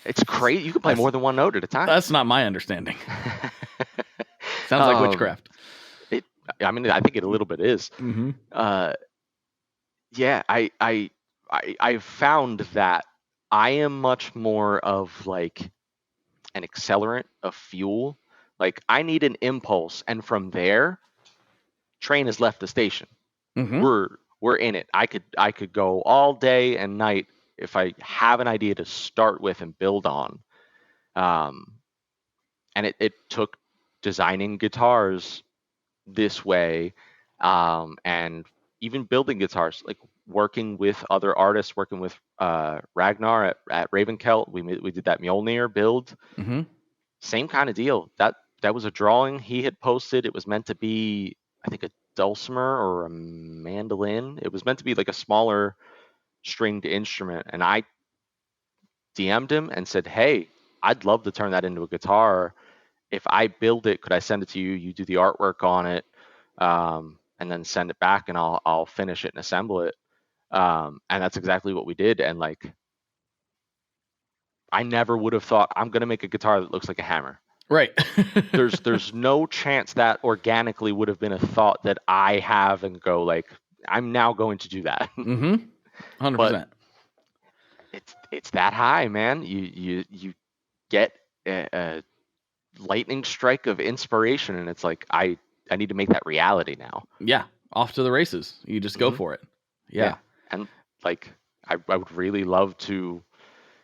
It's crazy. You can play more than one note at a time. That's not my understanding. Sounds like witchcraft. I think it a little bit is. Yeah, I've found that I am much more of like an accelerant, a fuel. Like I need an impulse, and from there, train has left the station. We're in it. I could go all day and night if I have an idea to start with and build on. And it took designing guitars this way, and even building guitars, like working with other artists, working with Ragnar at Ravenkelt. We did that Mjölnir build. Same kind of deal. That was a drawing he had posted. It was meant to be, I think, a dulcimer or a mandolin. It was meant to be like a smaller stringed instrument. And I DM'd him and said, hey, I'd love to turn that into a guitar. If I build it, could I send it to you? You do the artwork on it, and then send it back, and I'll finish it and assemble it. And that's exactly what we did. And like, I never would have thought I'm gonna make a guitar that looks like a hammer. Right. There's no chance that organically would have been a thought that I have and go like, I'm now going to do that. 100%. But it's that high, man. You get a lightning strike of inspiration, and it's like I need to make that reality now. Yeah, off to the races. You just go for it. Yeah. And like I would really love to,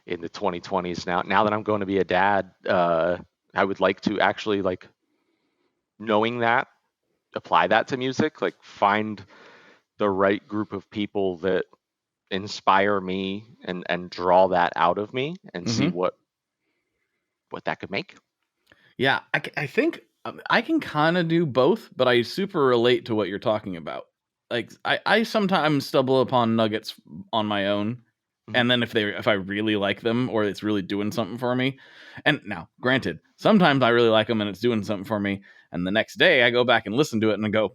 in the 2020s now that I'm going to be a dad, I would like to actually, like, knowing that, apply that to music, like find the right group of people that inspire me and draw that out of me and see what that could make. Yeah, I think I can kind of do both, but I super relate to what you're talking about. Like I sometimes stumble upon nuggets on my own, and then if I really like them or it's really doing something for me, and now granted, sometimes I really like them and it's doing something for me, and the next day I go back and listen to it and I go,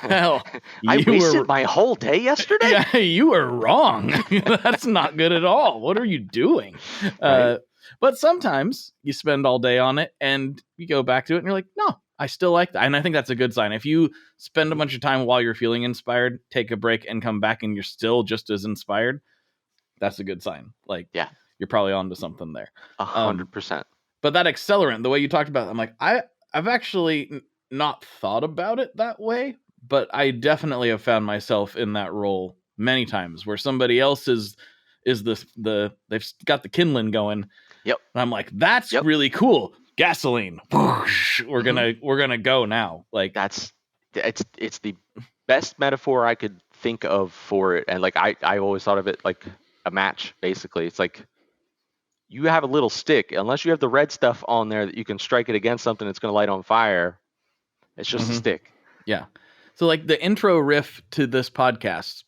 well, I wasted my whole day yesterday. Yeah, you were wrong. That's not good at all. What are you doing? Right. But sometimes you spend all day on it and you go back to it and you're like, no, I still like that. And I think that's a good sign. If you spend a bunch of time while you're feeling inspired, take a break and come back and you're still just as inspired, that's a good sign. Like, yeah, you're probably onto something there. 100%. But that accelerant, the way you talked about it, I'm like, I've actually not thought about it that way, but I definitely have found myself in that role many times where somebody else is they've got the kindling going. Yep. And I'm like, that's really cool. Gasoline. Whoosh, we're gonna go now. Like it's the best metaphor I could think of for it. And like I always thought of it like a match, basically. It's like you have a little stick. Unless you have the red stuff on there that you can strike it against something that's going to light on fire, it's just a stick. Yeah. So like the intro riff to this podcast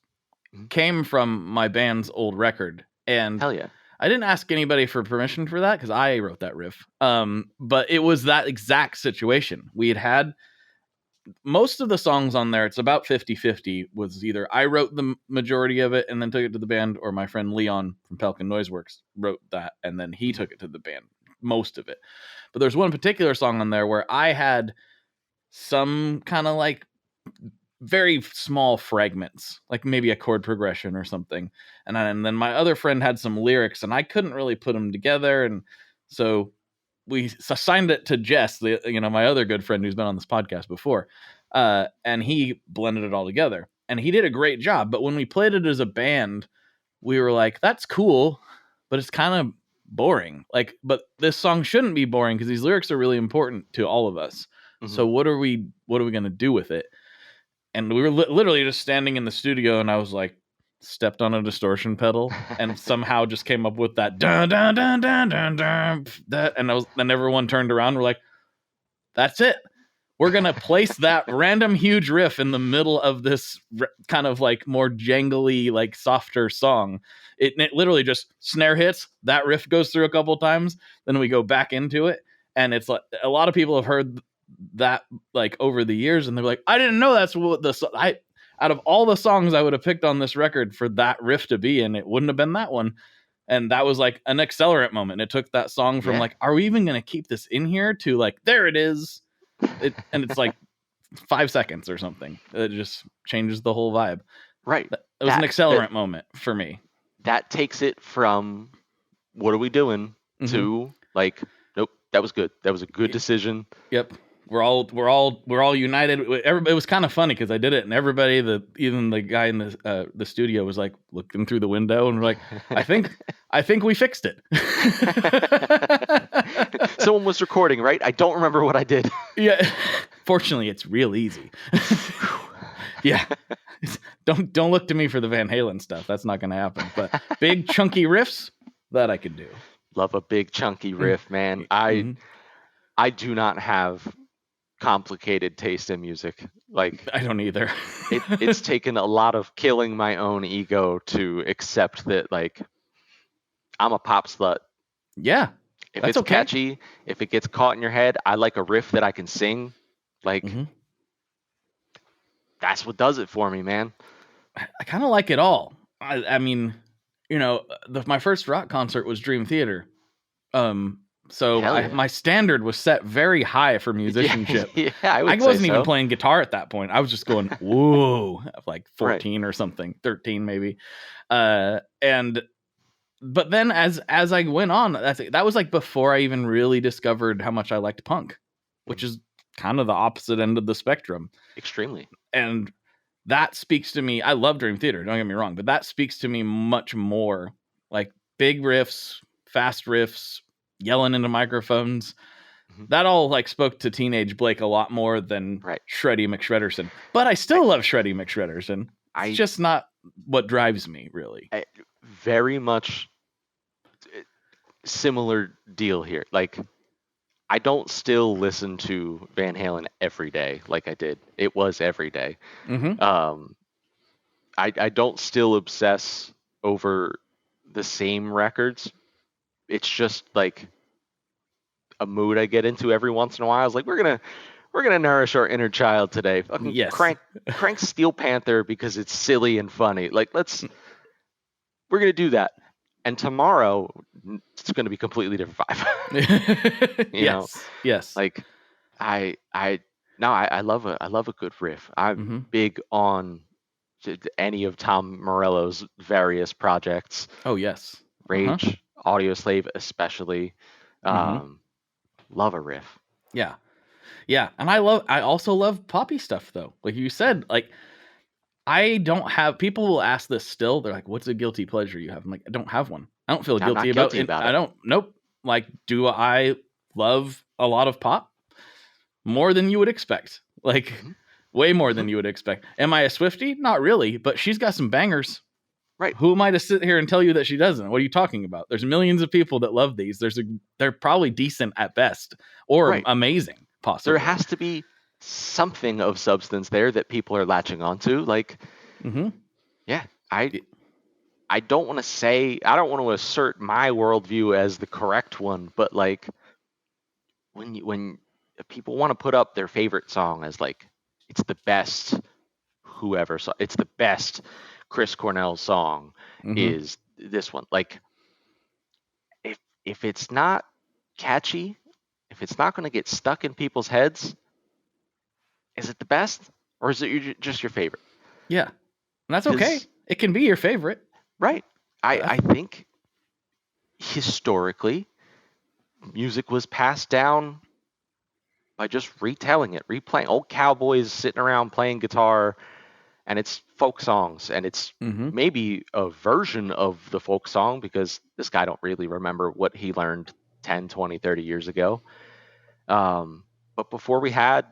came from my band's old record. And hell yeah. I didn't ask anybody for permission for that because I wrote that riff. But it was that exact situation. We had most of the songs on there. It's about 50-50 was either I wrote the majority of it and then took it to the band, or my friend Leon from Pelican Noiseworks wrote that and then he took it to the band, most of it. But there's one particular song on there where I had some kind of like very small fragments, like maybe a chord progression or something. And then my other friend had some lyrics and I couldn't really put them together. And so we assigned it to Jess, my other good friend who's been on this podcast before. And he blended it all together and he did a great job. But when we played it as a band, we were like, that's cool, but it's kind of boring. But this song shouldn't be boring because these lyrics are really important to all of us. Mm-hmm. So what are we going to do with it? And we were literally just standing in the studio, and I was like, stepped on a distortion pedal, and somehow just came up with that dun dun dun dun dun dun. Then everyone turned around. And we're like, that's it. We're gonna place that random huge riff in the middle of this kind of like more jangly, like softer song. It literally just snare hits. That riff goes through a couple times. Then we go back into it, and it's like a lot of people have heard that like over the years, and they're like, I didn't know that's what out of all the songs I would have picked on this record for that riff to be in, it wouldn't have been that one. And that was like an accelerant moment. It took that song from like, are we even going to keep this in here, to like, there it is. And it's like 5 seconds or something. It just changes the whole vibe. Right. It was an accelerant moment for me. That takes it from what are we doing to like, nope, that was good. That was a good decision. Yep. We're all united. It was kind of funny because I did it, and everybody, even the guy in the studio, was like looking through the window, and we're like, I think we fixed it. Someone was recording, right? I don't remember what I did. Yeah. Fortunately, it's real easy. Yeah. Don't look to me for the Van Halen stuff. That's not going to happen. But big chunky riffs, that I could do. Love a big chunky riff, man. I do not have complicated taste in music. Like, I don't either. It's taken a lot of killing my own ego to accept that, like, I'm a pop slut. Yeah. If it's catchy, if it gets caught in your head, I like a riff that I can sing. Like, that's what does it for me, man. I kind of like it all. I mean, my first rock concert was Dream Theater. So my standard was set very high for musicianship. Yeah, I wasn't even playing guitar at that point. I was just going, whoa, like 14 or something, 13 maybe. But then as I went on, that was like before I even really discovered how much I liked punk, which is kind of the opposite end of the spectrum. Extremely. And that speaks to me. I love Dream Theater, don't get me wrong, but that speaks to me much more. Like big riffs, fast riffs, yelling into microphones. That all like spoke to teenage Blake a lot more than Shreddy McShredderson. But I still love Shreddy McShredderson. It's just not what drives me, really. Very much similar deal here. Like, I don't still listen to Van Halen every day like I did. It was every day. I don't still obsess over the same records. It's just like a mood I get into every once in a while. I was like, we're gonna nourish our inner child today. Yes. Crank Steel Panther because it's silly and funny. Like, we're gonna do that. And tomorrow it's gonna be a completely different vibe. you know? Yes. Like, I love a good riff. I'm big on any of Tom Morello's various projects. Oh yes. Rage, Audio Slave especially. Love a riff. Yeah. And I also love poppy stuff though. Like you said, like I don't have, people will ask this still. They're like, what's a guilty pleasure you have? I'm like, I don't have one. I don't feel guilty about it. I don't, nope. Like, do I love a lot of pop? More than you would expect. Like way more than you would expect. Am I a Swiftie? Not really, but she's got some bangers. Right. Who am I to sit here and tell you that she doesn't? What are you talking about? There's millions of people that love these. They're probably decent at best or amazing, possibly. There has to be something of substance there that people are latching onto. Like, yeah, I don't want to assert my worldview as the correct one, but like when people want to put up their favorite song as like it's the best it's the best Chris Cornell song is this one. Like if it's not catchy, if it's not going to get stuck in people's heads, is it the best or is it just your favorite? Yeah, and that's okay. It can be your favorite. Right. I think historically, music was passed down by just retelling it, replaying. Old cowboys sitting around playing guitar, and it's folk songs, and it's maybe a version of the folk song because this guy don't really remember what he learned 10, 20, 30 years ago. But before we had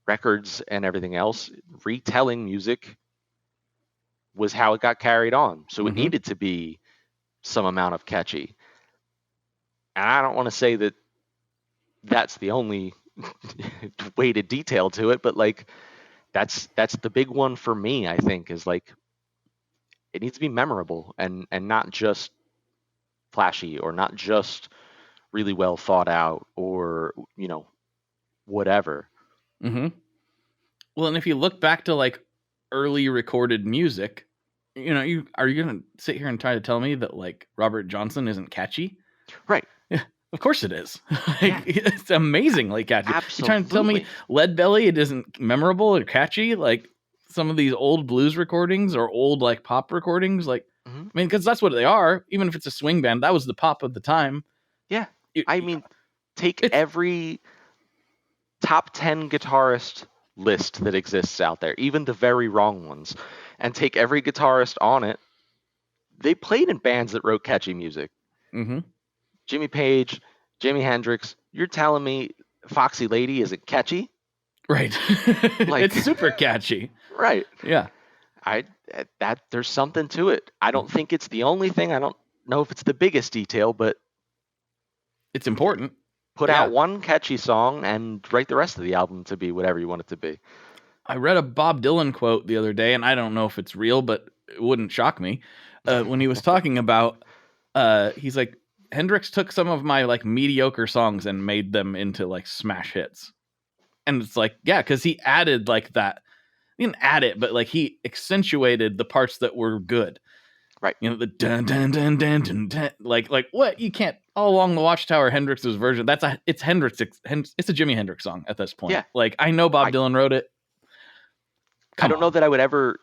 records and everything else, retelling music was how it got carried on. So it needed to be some amount of catchy. And I don't want to say that that's the only way to detail to it, but like that's the big one for me, I think, is like it needs to be memorable and not just flashy or not just really well thought out or, whatever. Well, and if you look back to like early recorded music, are you going to sit here and try to tell me that like Robert Johnson isn't catchy? Right. Yeah, of course it is. It's amazingly catchy. Absolutely. You're trying to tell me Lead Belly, it isn't memorable or catchy like some of these old blues recordings or old like pop recordings? Like, I mean, because that's what they are. Even if it's a swing band, that was the pop of the time. Yeah. Take every top 10 guitarist list that exists out there, even the very wrong ones, and take every guitarist on it. They played in bands that wrote catchy music. Jimmy Page, Jimi Hendrix. You're telling me Foxy Lady isn't catchy? Right. It's super catchy. Right. Yeah. There's something to it. I don't think it's the only thing. I don't know if it's the biggest detail, but it's important. Put out one catchy song and write the rest of the album to be whatever you want it to be. I read a Bob Dylan quote the other day, and I don't know if it's real, but it wouldn't shock me. When he was talking about, he's like, Hendrix took some of my like mediocre songs and made them into like smash hits. And it's like, yeah, because he added like that. He didn't add it, but like he accentuated the parts that were good. Right. The dun dun dun dun dun dun. Like what? You can't All Along the Watchtower, Hendrix's version. It's Hendrix. It's a Jimi Hendrix song at this point. Yeah. Like I know Bob Dylan wrote it. I don't know that I would ever,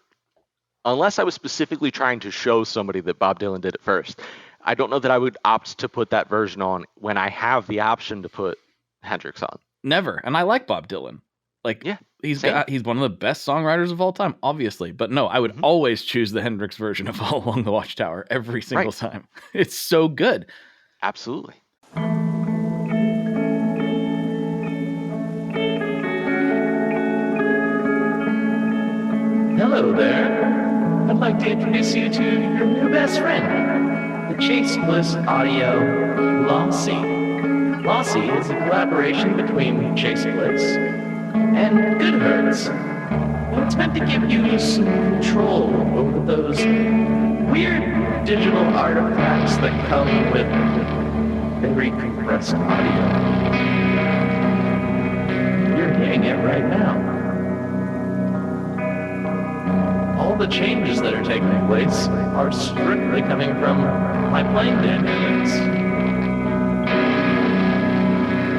unless I was specifically trying to show somebody that Bob Dylan did it first, I don't know that I would opt to put that version on when I have the option to put Hendrix on. Never. And I like Bob Dylan. Like, yeah, he's one of the best songwriters of all time, obviously. But no, I would always choose the Hendrix version of All Along the Watchtower every single time. It's so good. Absolutely. Hello there. I'd like to introduce you to your new best friend, the Chase Bliss Audio Lossy. Lossy is a collaboration between Chase Bliss and Goodhertz. And it's meant to give you some control over those weird digital artifacts that come with very compressed audio. You're hearing it right now. All the changes that are taking place are strictly coming from my playing dynamics.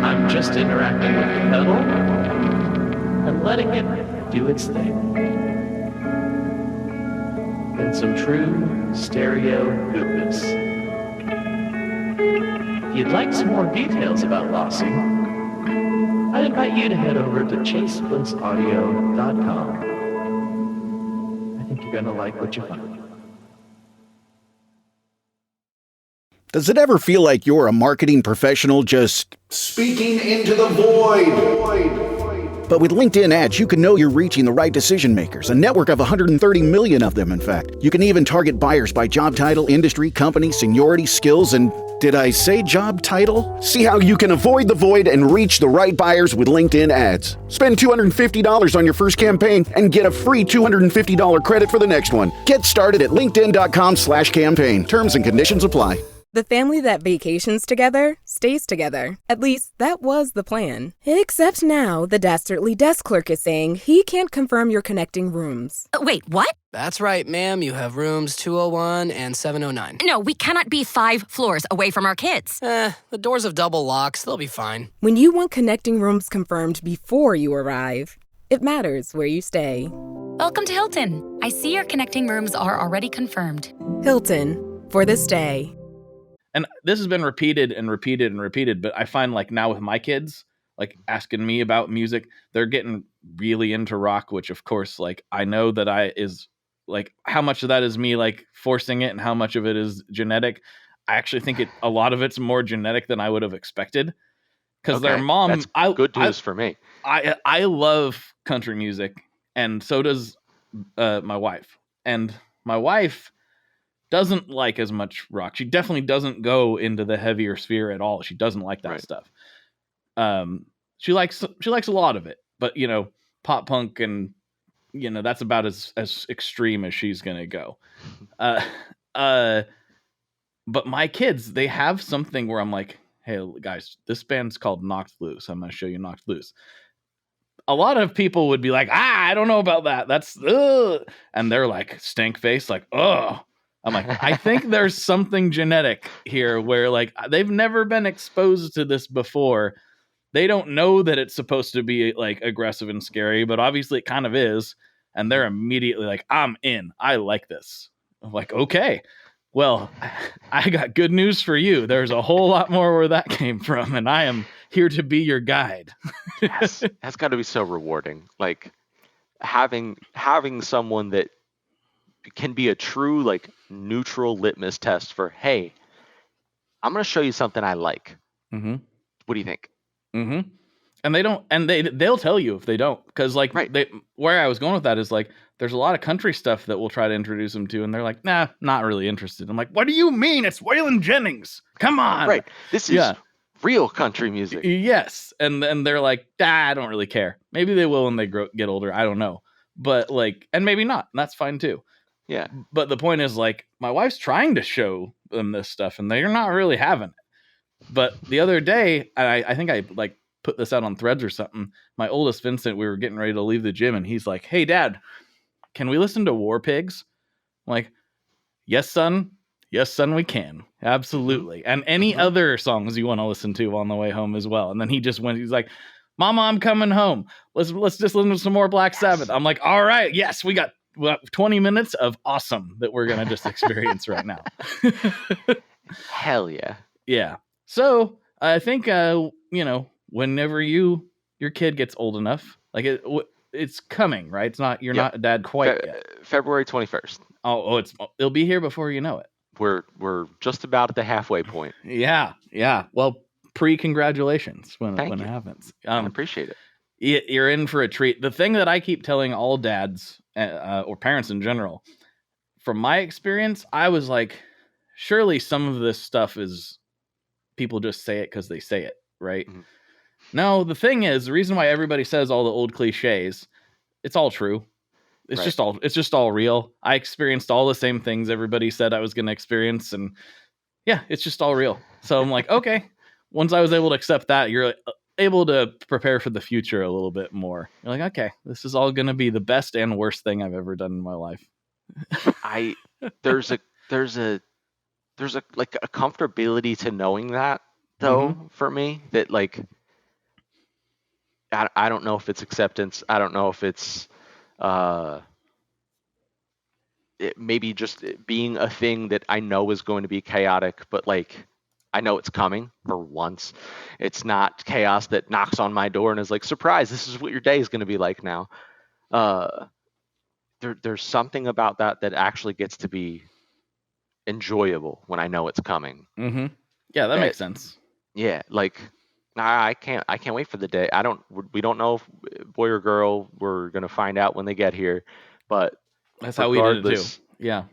I'm just interacting with the pedal and letting it do its thing. In some true stereo goodness. If you'd like some more details about Lossy, I'd invite you to head over to chaseblinksaudio.com. I think you're going to like what you find. Does it ever feel like you're a marketing professional just speaking into the void? But with LinkedIn ads, you can know you're reaching the right decision makers, a network of 130 million of them, in fact. You can even target buyers by job title, industry, company, seniority, skills, and did I say job title? See how you can avoid the void and reach the right buyers with LinkedIn ads. Spend $250 on your first campaign and get a free $250 credit for the next one. Get started at linkedin.com/campaign. Terms and conditions apply. The family that vacations together stays together. At least, that was the plan. Except now, the dastardly desk clerk is saying he can't confirm your connecting rooms. Wait, what? That's right, ma'am. You have rooms 201 and 709. No, we cannot be 5 floors away from our kids. The doors have double locks. They'll be fine. When you want connecting rooms confirmed before you arrive, it matters where you stay. Welcome to Hilton. I see your connecting rooms are already confirmed. Hilton, for the stay. And this has been repeated and repeated and repeated, but I find like now with my kids, like asking me about music, they're getting really into rock, which of course, like I know that is like how much of that is me like forcing it and how much of it is genetic. I actually think a lot of it's more genetic than I would have expected. Because their mom, that's good news for me. I love country music, and so does my wife. And my wife doesn't like as much rock. She definitely doesn't go into the heavier sphere at all. She doesn't like that stuff. She likes a lot of it, but pop punk and that's about as extreme as she's gonna go. But my kids, they have something where I'm like, hey guys, this band's called Knocked Loose. I'm gonna show you Knocked Loose. A lot of people would be like, I don't know about that. That's and they're like stank face, like, oh. I'm like, I think there's something genetic here where like they've never been exposed to this before. They don't know that it's supposed to be like aggressive and scary, but obviously it kind of is. And they're immediately like, I'm in. I like this. I'm like, okay, well, I got good news for you. There's a whole lot more where that came from, and I am here to be your guide. Yes, that's got to be so rewarding. Like having someone that can be a true like neutral litmus test for, hey, I'm going to show you something I like. Mm-hmm. What do you think? Mm-hmm. And they'll tell you if they don't, because like where I was going with that is like there's a lot of country stuff that we'll try to introduce them to, and they're like, nah, not really interested. I'm like, what do you mean? It's Waylon Jennings. Come on. Right. This is real country music. Yes. And they're like, I don't really care. Maybe they will when they get older. I don't know. But like, and maybe not. And that's fine too. Yeah. But the point is like my wife's trying to show them this stuff and they're not really having it. But the other day, I think I like put this out on Threads or something. My oldest Vincent, we were getting ready to leave the gym and he's like, hey dad, can we listen to War Pigs? I'm like, yes, son, we can. Absolutely. And any other songs you want to listen to on the way home as well. And then he's like, Mama, I'm coming home. Let's just listen to some more Black Sabbath. I'm like, all right, yes, we got 20 minutes of awesome that we're going to just experience right now. Hell yeah. Yeah. So I think, whenever your kid gets old enough, like it's coming, right? It's not, you're not a dad quite yet. February 21st. Oh, it'll be here before you know it. We're just about at the halfway point. Yeah. Well, congratulations when it happens. I appreciate it. You're in for a treat. The thing that I keep telling all dads or parents in general, from my experience, I was like, surely some of this stuff is people just say it because they say it, right? Mm-hmm. No, the thing is, the reason why everybody says all the old cliches, it's all true. It's just all real. I experienced all the same things everybody said I was going to experience, and yeah, it's just all real. So I'm like, okay. Once I was able to accept that, you're able to prepare for the future a little bit more. You're like, okay, this is all going to be the best and worst thing I've ever done in my life. There's a like a comfortability to knowing that though, for me, that like I don't know if it's acceptance. I don't know if it's it maybe just being a thing that I know is going to be chaotic, but like I know it's coming for once. It's not chaos that knocks on my door and is like, surprise, this is what your day is going to be like now. There's something about that actually gets to be enjoyable when I know it's coming. Mm-hmm. Yeah, that makes sense. Yeah, like I can't wait for the day. We don't know if boy or girl. We're gonna find out when they get here, but that's how we did it too. Yeah.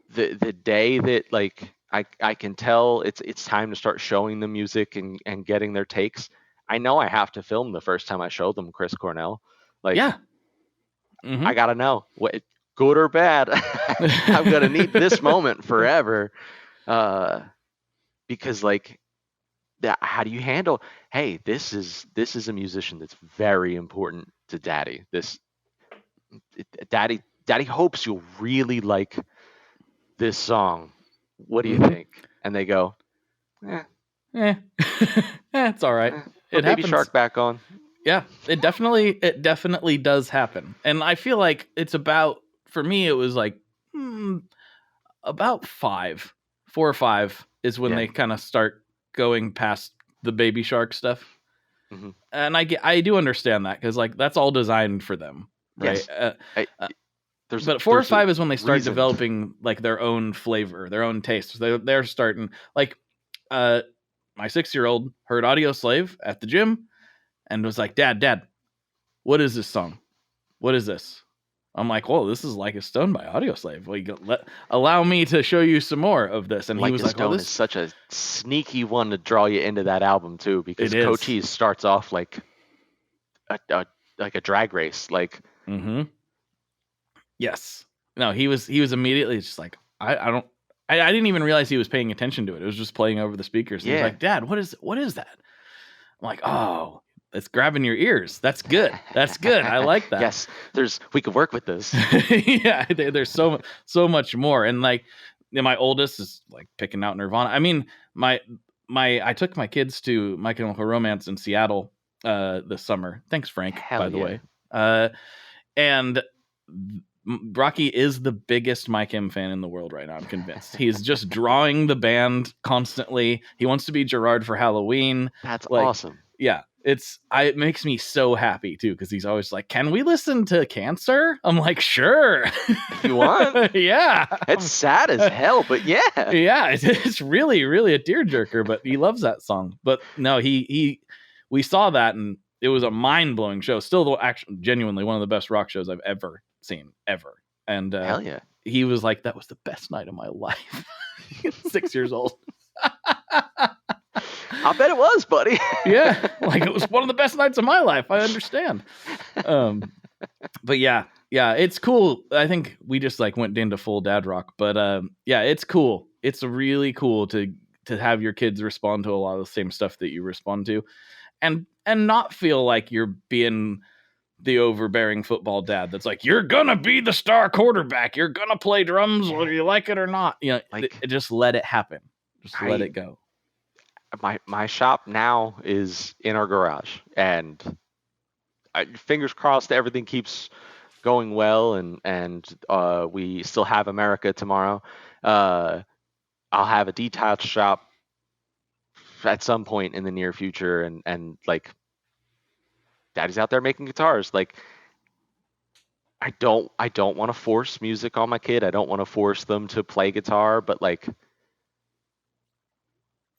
The day that like I can tell it's time to start showing them music and getting their takes. I know I have to film the first time I show them Chris Cornell. Like, yeah. Mm-hmm. I gotta know what, good or bad. I'm gonna need this moment forever, because like, how do you handle? Hey, this is a musician that's very important to Daddy. Daddy hopes you'll really like this song. What do you think? And they go, it's all right. It Baby happens. Shark back on. Yeah, it definitely does happen. And I feel like it's about, for me, it was like about 4 or 5 is when they kind of start going past the Baby Shark stuff. Mm-hmm. And I do understand that, because like that's all designed for them, right? Yes. But 4 or 5 is when they start developing like their own flavor, their own taste. They're starting, like, my 6-year-old heard Audio Slave at the gym and was like, Dad, what is this song? What is this? I'm like, whoa, this is Like a Stone by Audio Slave. Allow me to show you some more of this. And he was like, Stone is such a sneaky one to draw you into that album too, because Cochise starts off like a drag race, like. Mm-hmm. Yes. No, he was immediately just like, I didn't even realize he was paying attention to it. It was just playing over the speakers. And he was like, Dad, what is that? I'm like, oh, it's grabbing your ears. That's good. That's good. I like that. Yes. We could work with this. Yeah. There's so much more. And like, my oldest is like picking out Nirvana. I mean, I took my kids to My Chemical Romance in Seattle this summer. Thanks, Frank, by the way. And Rocky is the biggest My Chem fan in the world right now. I'm convinced. He's just drawing the band constantly. He wants to be Gerard for Halloween. That's awesome. Yeah, it makes me so happy too, because he's always like, "Can we listen to Cancer?" I'm like, "Sure, if you want." Yeah, it's sad as hell, but yeah, it's really, really a tearjerker. But he loves that song. But no, we saw that, and it was a mind-blowing show. Still, actually, genuinely one of the best rock shows I've ever seen, ever. And hell yeah, he was like, that was the best night of my life. 6 years old. I bet it was, buddy. Yeah, like it was one of the best nights of my life. I understand. But yeah, it's cool. I think we just like went into full dad rock, but yeah, it's cool. It's really cool to have your kids respond to a lot of the same stuff that you respond to, and not feel like you're being the overbearing football dad that's like, you're gonna be the star quarterback, you're gonna play drums whether you like it or not. You know, like, just let it happen. Just let it go. My shop now is in our garage, and fingers crossed everything keeps going well, and we still have America tomorrow. I'll have a detached shop at some point in the near future, and like, Daddy's out there making guitars. Like, I don't want to force music on my kid. I don't want to force them to play guitar, but like,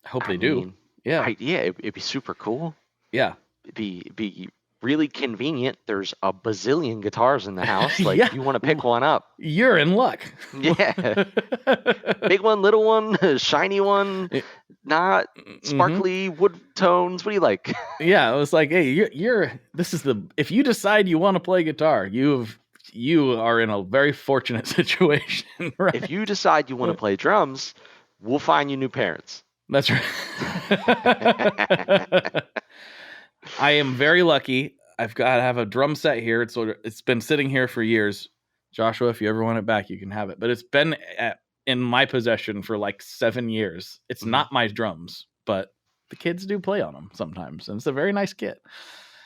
I hope they do. Yeah. It'd be super cool. Yeah. It'd be really convenient. There's a bazillion guitars in the house. Like, you want to pick one up, you're in luck. Yeah. Big one, little one, shiny one, not sparkly wood tones. What do you like? Yeah, it was like, hey, if you decide you want to play guitar, you are in a very fortunate situation, right? If you decide you want to play drums, we'll find you new parents. That's right. I am very lucky. I've got to have a drum set here. It's been sitting here for years. Joshua, if you ever want it back, you can have it. But it's been in my possession for like 7 years. It's not my drums, but the kids do play on them sometimes, and it's a very nice kit.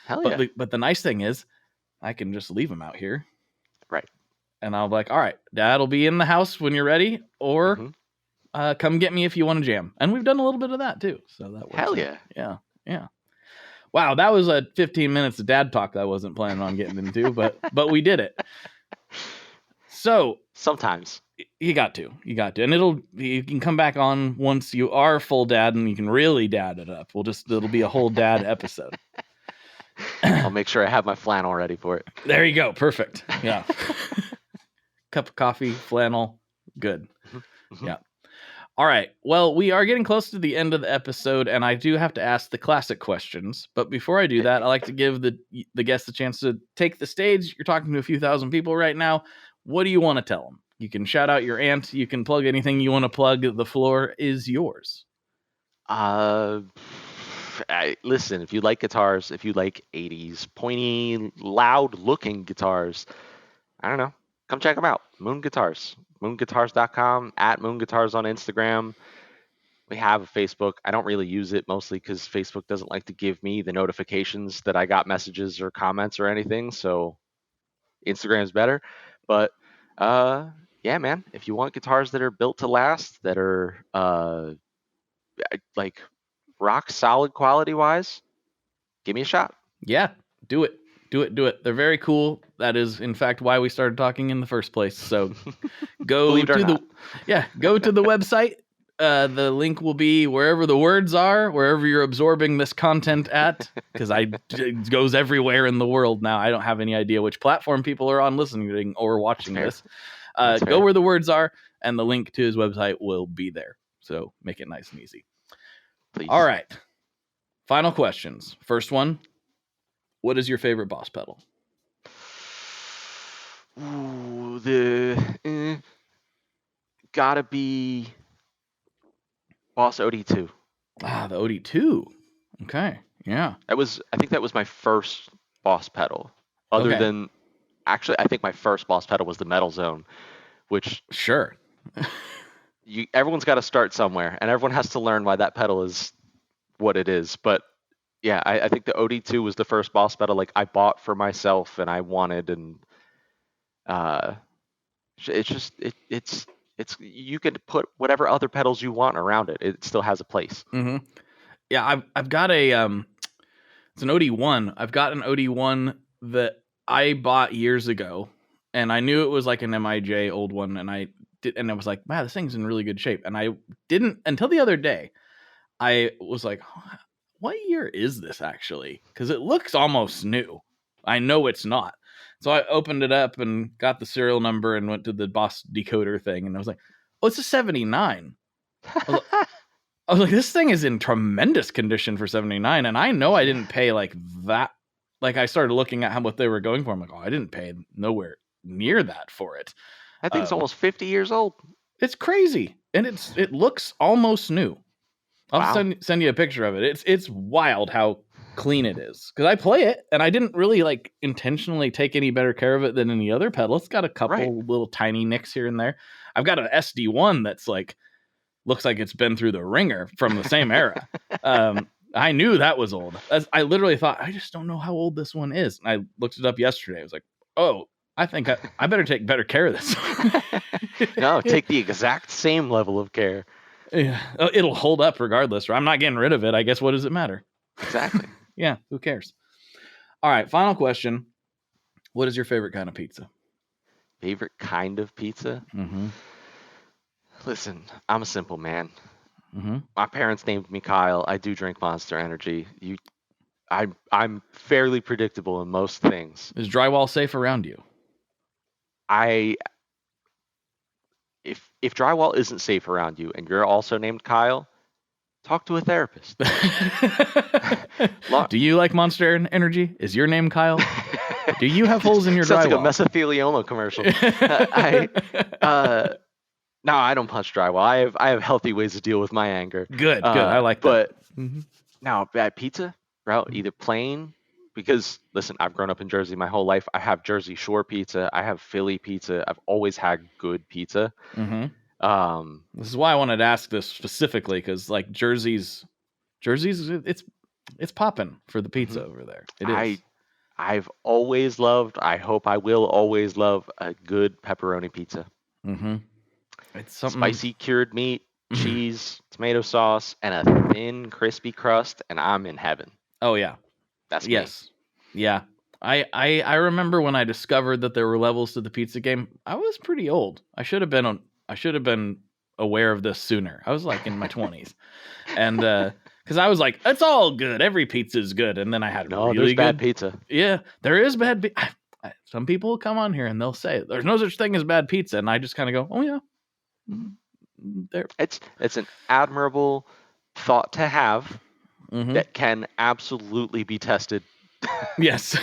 Hell yeah. But the nice thing is, I can just leave them out here. Right. And I'll be like, all right, Dad'll be in the house when you're ready, or come get me if you want to jam. And we've done a little bit of that too. So that works. Hell yeah. Yeah. Wow, that was a 15 minutes of dad talk that I wasn't planning on getting into, but we did it. So sometimes you got to, and you can come back on once you are full dad and you can really dad it up. It'll be a whole dad episode. I'll make sure I have my flannel ready for it. There you go. Perfect. Yeah. Cup of coffee, flannel. Good. Yeah. All right. Well, we are getting close to the end of the episode, and I do have to ask the classic questions. But before I do that, I like to give the guests a chance to take the stage. You're talking to a few thousand people right now. What do you want to tell them? You can shout out your aunt. You can plug anything you want to plug. The floor is yours. Listen, if you like guitars, if you like 80s pointy, loud-looking guitars, I don't know, come check them out. Moon Guitars. moonguitars.com, @moonguitars on Instagram. We have a Facebook. I don't really use it mostly because Facebook doesn't like to give me the notifications that I got messages or comments or anything. So Instagram's better. But yeah, man, if you want guitars that are built to last, that are like rock solid quality wise, give me a shot. Yeah, do it. They're very cool. That is, in fact, why we started talking in the first place. So go to the website. The link will be wherever the words are, wherever you're absorbing this content at, because it goes everywhere in the world now. I don't have any idea which platform people are on listening or watching this. Go where the words are, and the link to his website will be there. So make it nice and easy. Please. All right. Final questions. First one. What is your favorite Boss pedal? Ooh, gotta be Boss OD2. Ah, the OD2. Okay, yeah. I think that was my first Boss pedal. Other than, actually, I think my first Boss pedal was the Metal Zone, which sure. Everyone's got to start somewhere, and everyone has to learn why that pedal is what it is. But yeah, I think the OD2 was the first Boss pedal like I bought for myself and I wanted, and it's you can put whatever other pedals you want around it. It still has a place. Mm-hmm. Yeah, I've got a it's an OD1. I've got an OD1 that I bought years ago, and I knew it was like an MIJ old one, and I was like, wow, this thing's in really good shape. And I didn't until the other day. I was like, what year is this actually? Because it looks almost new. I know it's not. So I opened it up and got the serial number and went to the Boss decoder thing, and I was like, oh, it's a 79. I was like, this thing is in tremendous condition for 79, and I know I didn't pay like that. Like, I started looking at what they were going for. I'm like, oh, I didn't pay nowhere near that for it. I think it's almost 50 years old. It's crazy, and it looks almost new. I'll send you a picture of it. It's wild how clean it is, because I play it and I didn't really like intentionally take any better care of it than any other pedal. It's got a couple little tiny nicks here and there. I've got an SD1 that's like looks like it's been through the ringer from the same era. I knew that was old. I literally thought, I just don't know how old this one is. And I looked it up yesterday. I was like, oh, I think I better take better care of this. No, take the exact same level of care. Yeah, it'll hold up regardless. Or I'm not getting rid of it. I guess what does it matter? Exactly. Yeah, who cares? All right, final question. What is your favorite kind of pizza? Favorite kind of pizza? Mm-hmm. Listen, I'm a simple man. Mm-hmm. My parents named me Kyle. I do drink Monster Energy. I'm fairly predictable in most things. Is drywall safe around you? If drywall isn't safe around you and you're also named Kyle, talk to a therapist. Do you like Monster Energy? Is your name Kyle? Do you have holes in your drywall? Sounds like a mesothelioma commercial. No, I don't punch drywall. I have healthy ways to deal with my anger. Good. I like that. But now, bad pizza, bro, either plain, because listen, I've grown up in Jersey my whole life. I have Jersey Shore pizza. I have Philly pizza. I've always had good pizza. Mm-hmm. This is why I wanted to ask this specifically, because like Jersey's it's popping for the pizza over there. It is. I've always loved. I hope I will always love a good pepperoni pizza. Mm-hmm. It's something spicy cured meat, cheese, tomato sauce, and a thin crispy crust, and I'm in heaven. Oh yeah, that's yes, me. Yeah. I remember when I discovered that there were levels to the pizza game. I was pretty old. I should have been aware of this sooner. I was like in my 20s, and because I was like, it's all good. Every pizza is good, and then I had really there's good bad pizza. Yeah, there is bad. Some people will come on here and they'll say there's no such thing as bad pizza, and I just kind of go, oh yeah. There. It's an admirable thought to have that can absolutely be tested. Yes.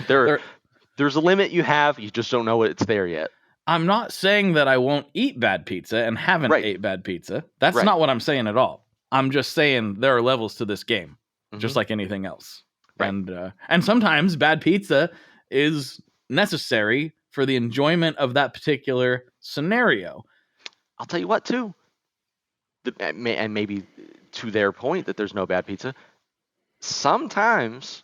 There's a limit you have. You just don't know it's there yet. I'm not saying that I won't eat bad pizza and haven't ate bad pizza. That's not what I'm saying at all. I'm just saying there are levels to this game, just like anything else. Right. And sometimes bad pizza is necessary for the enjoyment of that particular scenario. I'll tell you what, too, and maybe to their point that there's no bad pizza, sometimes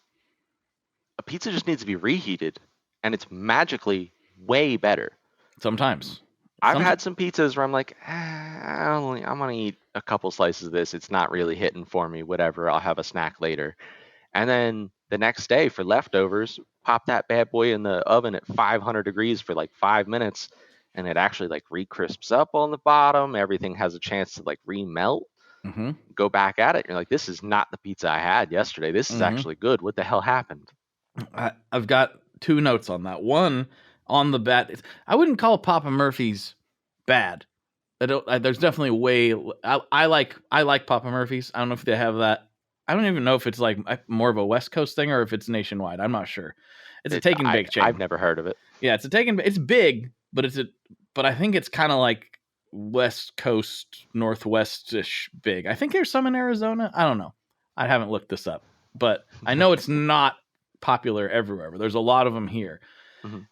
a pizza just needs to be reheated, and it's magically way better. Sometimes. I've had some pizzas where I'm like, I'm going to eat a couple slices of this. It's not really hitting for me, whatever. I'll have a snack later. And then the next day for leftovers, pop that bad boy in the oven at 500 degrees for like 5 minutes. And it actually like re-crisps up on the bottom. Everything has a chance to like re-melt. Go back at it. You're like, this is not the pizza I had yesterday. This is actually good. What the hell happened? I've got 2 notes on that. One, on the bad. I wouldn't call Papa Murphy's bad. There's definitely I like Papa Murphy's. I don't know if they have that. I don't even know if it's like more of a West Coast thing or if it's nationwide. I'm not sure. It's a take and bake chain. I've never heard of it. Yeah, it's a take and bake. It's big, but but I think it's kind of like West Coast, Northwest-ish big. I think there's some in Arizona. I don't know. I haven't looked this up, but I know it's not popular everywhere, but there's a lot of them here.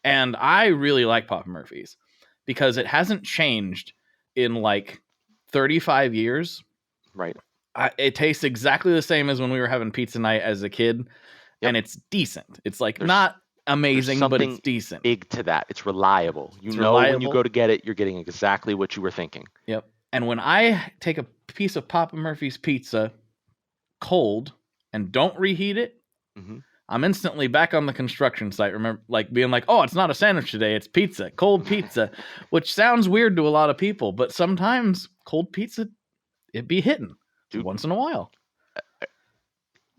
And I really like Papa Murphy's because it hasn't changed in like 35 years. Right. It tastes exactly the same as when we were having pizza night as a kid, and it's decent. It's like not amazing, but it's decent. Big to that. It's reliable. It's reliable. When you go to get it, you're getting exactly what you were thinking. Yep. And when I take a piece of Papa Murphy's pizza cold and don't reheat it, I'm instantly back on the construction site. Remember, like being like, oh, it's not a sandwich today. It's pizza, cold pizza, which sounds weird to a lot of people, but sometimes cold pizza, it be hitting once in a while.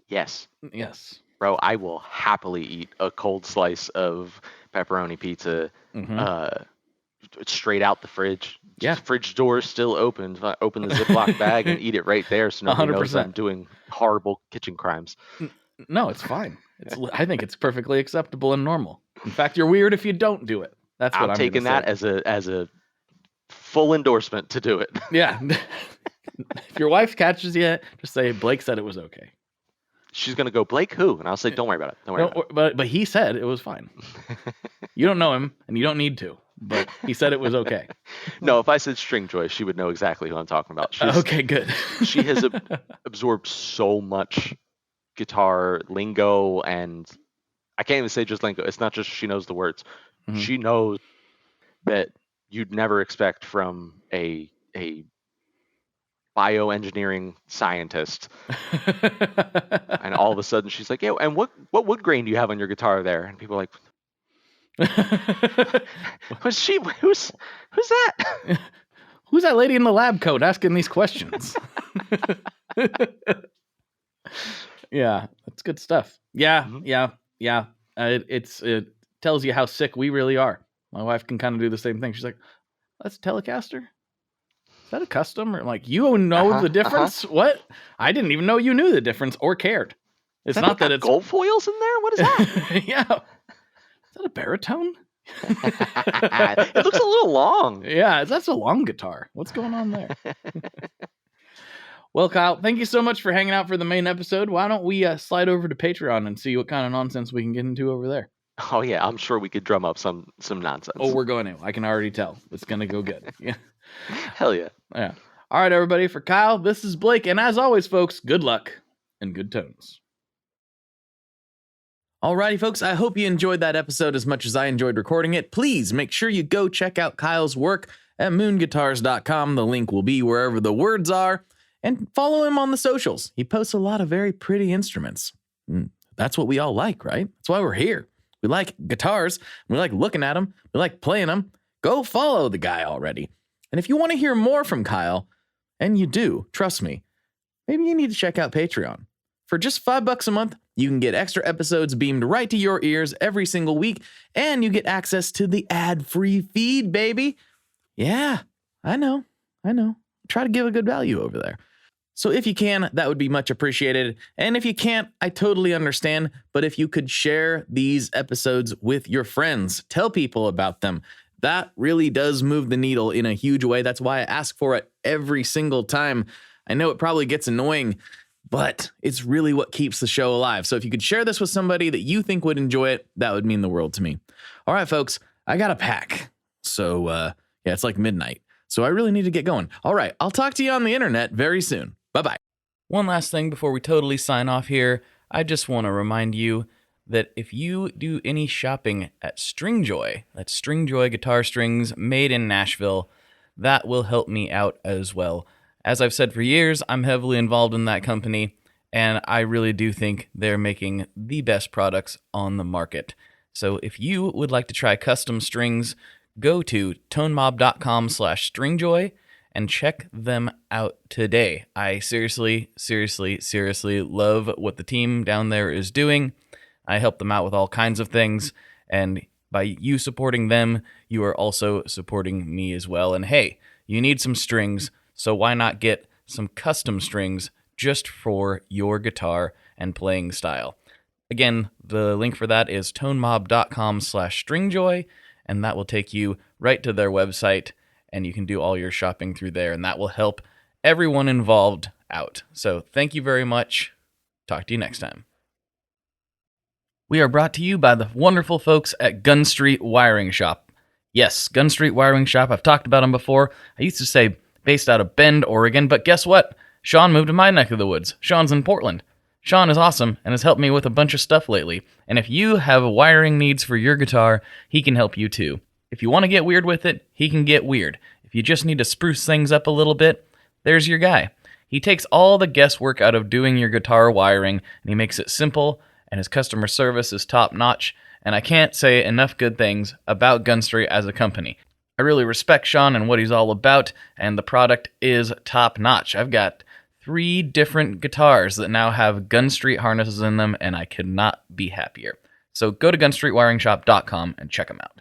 Yes. Yes. Bro, I will happily eat a cold slice of pepperoni pizza straight out the fridge. Yeah. Fridge door still open. Open the Ziploc bag and eat it right there so nobody 100%. Knows I'm doing horrible kitchen crimes. No, it's fine. I think it's perfectly acceptable and normal. In fact, you're weird if you don't do it. That's what I'm taking that as a full endorsement to do it. Yeah. If your wife catches you, just say Blake said it was okay. She's gonna go, Blake who? And I'll say, don't worry about it. Don't worry about it. But he said it was fine. You don't know him, and you don't need to. But he said it was okay. No, if I said String Joy, she would know exactly who I'm talking about. Okay, good. She has absorbed so much guitar lingo, and I can't even say just lingo. It's not just she knows the words. She knows that you'd never expect from a bioengineering scientist. And all of a sudden she's like, yeah, and what wood grain do you have on your guitar there? And people are like, who's that? Who's that lady in the lab coat asking these questions? Yeah, that's good stuff. Yeah. It tells you how sick we really are. My wife can kind of do the same thing. She's like, that's a Telecaster? Is that a custom? Or I'm like, you know the difference? What? I didn't even know you knew the difference or cared. It's not that it's gold foils in there. What is that? Yeah. Is that a baritone? It looks a little long. Yeah, that's a long guitar. What's going on there? Well, Kyle, thank you so much for hanging out for the main episode. Why don't we slide over to Patreon and see what kind of nonsense we can get into over there? Oh, yeah. I'm sure we could drum up some nonsense. Oh, we're going to. I can already tell. It's going to go good. Yeah. Hell yeah. Yeah. All right, everybody. For Kyle, this is Blake. And as always, folks, good luck and good tones. Alrighty, folks, I hope you enjoyed that episode as much as I enjoyed recording it. Please make sure you go check out Kyle's work at moonguitars.com. The link will be wherever the words are. And follow him on the socials. He posts a lot of very pretty instruments. That's what we all like, right? That's why we're here. We like guitars. We like looking at them. We like playing them. Go follow the guy already. And if you want to hear more from Kyle, and you do, trust me, maybe you need to check out Patreon. For just $5 a month, you can get extra episodes beamed right to your ears every single week, and you get access to the ad-free feed, baby. Yeah, I know. Try to give a good value over there. So if you can, that would be much appreciated. And if you can't, I totally understand. But if you could share these episodes with your friends, tell people about them. That really does move the needle in a huge way. That's why I ask for it every single time. I know it probably gets annoying, but it's really what keeps the show alive. So if you could share this with somebody that you think would enjoy it, that would mean the world to me. All right, folks, I got to pack. So yeah, it's like midnight. So I really need to get going. All right, I'll talk to you on the internet very soon. Bye-bye. One last thing before we totally sign off here. I just want to remind you that if you do any shopping at Stringjoy, that's Stringjoy guitar strings made in Nashville, that will help me out as well. As I've said for years, I'm heavily involved in that company, and I really do think they're making the best products on the market. So if you would like to try custom strings, go to tonemob.com/stringjoy and check them out today. I seriously love what the team down there is doing. I help them out with all kinds of things, and by you supporting them, you are also supporting me as well. And hey, you need some strings, so why not get some custom strings just for your guitar and playing style? Again, the link for that is tonemob.com/stringjoy, and that will take you right to their website, and you can do all your shopping through there, and that will help everyone involved out. So thank you very much. Talk to you next time. We are brought to you by the wonderful folks at Gun Street Wiring Shop. Yes, Gun Street Wiring Shop. I've talked about them before. I used to say based out of Bend, Oregon, but guess what? Sean moved to my neck of the woods. Sean's in Portland. Sean is awesome and has helped me with a bunch of stuff lately. And if you have wiring needs for your guitar, he can help you too. If you want to get weird with it, he can get weird. If you just need to spruce things up a little bit, there's your guy. He takes all the guesswork out of doing your guitar wiring, and he makes it simple, and his customer service is top-notch, and I can't say enough good things about Gun Street as a company. I really respect Sean and what he's all about, and the product is top-notch. I've got 3 different guitars that now have Gun Street harnesses in them, and I could not be happier. So go to gunstreetwiringshop.com and check them out.